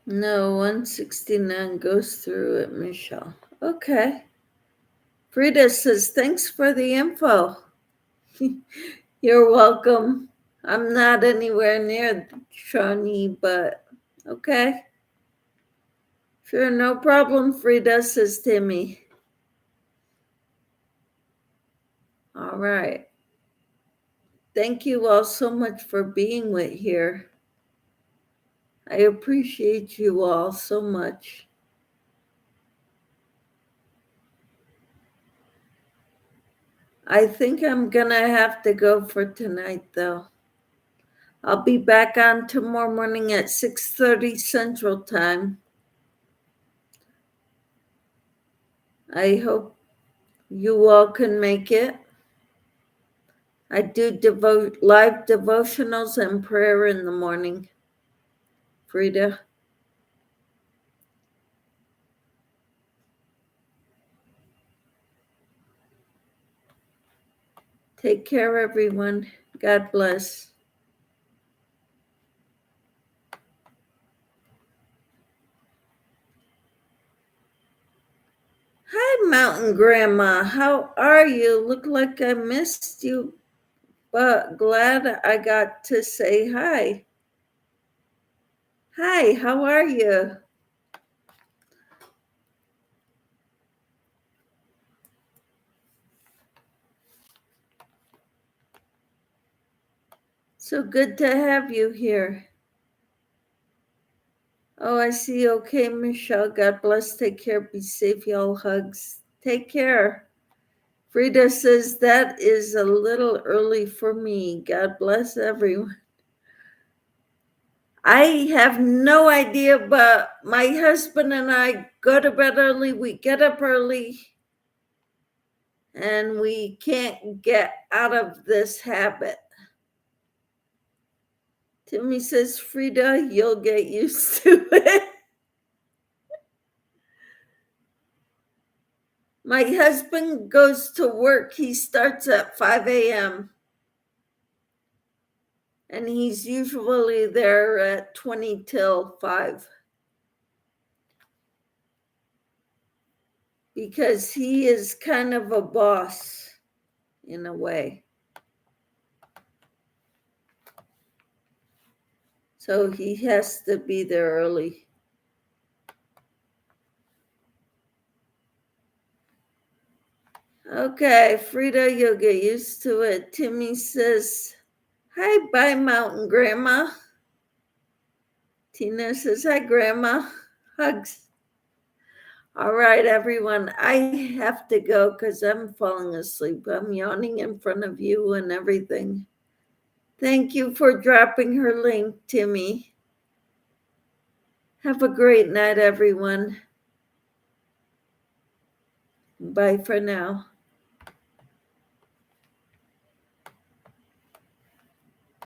No, 169 goes through it, Michelle. Okay. Frida says, thanks for the info. You're welcome. I'm not anywhere near Shawnee, but okay. Sure, no problem, Frida, says Timmy. All right. Thank you all so much for being with here. I appreciate you all so much. I think I'm gonna have to go for tonight, though. I'll be back on tomorrow morning at 6:30 Central Time. I hope you all can make it. I do live devotionals and prayer in the morning. Frida. Take care, everyone. God bless. Hi, Mountain Grandma. How are you? Look like I missed you, but glad I got to say hi. Hi, how are you? So good to have you here. Oh, I see. Okay, Michelle. God bless. Take care. Be safe, y'all. Hugs. Take care. Frida says that is a little early for me. God bless everyone. I have no idea, but my husband and I go to bed early. We get up early, and we can't get out of this habit. Timmy says, Frida, you'll get used to it. My husband goes to work. He starts at 5 a.m. and he's usually there at 20 till 5 because he is kind of a boss in a way. So he has to be there early. Okay, Frida, you'll get used to it. Timmy says, hi, bye, Mountain Grandma. Tina says, hi, Grandma. Hugs. All right, everyone. I have to go because I'm falling asleep. I'm yawning in front of you and everything. Thank you for dropping her link, Timmy. Have a great night, everyone. Bye for now.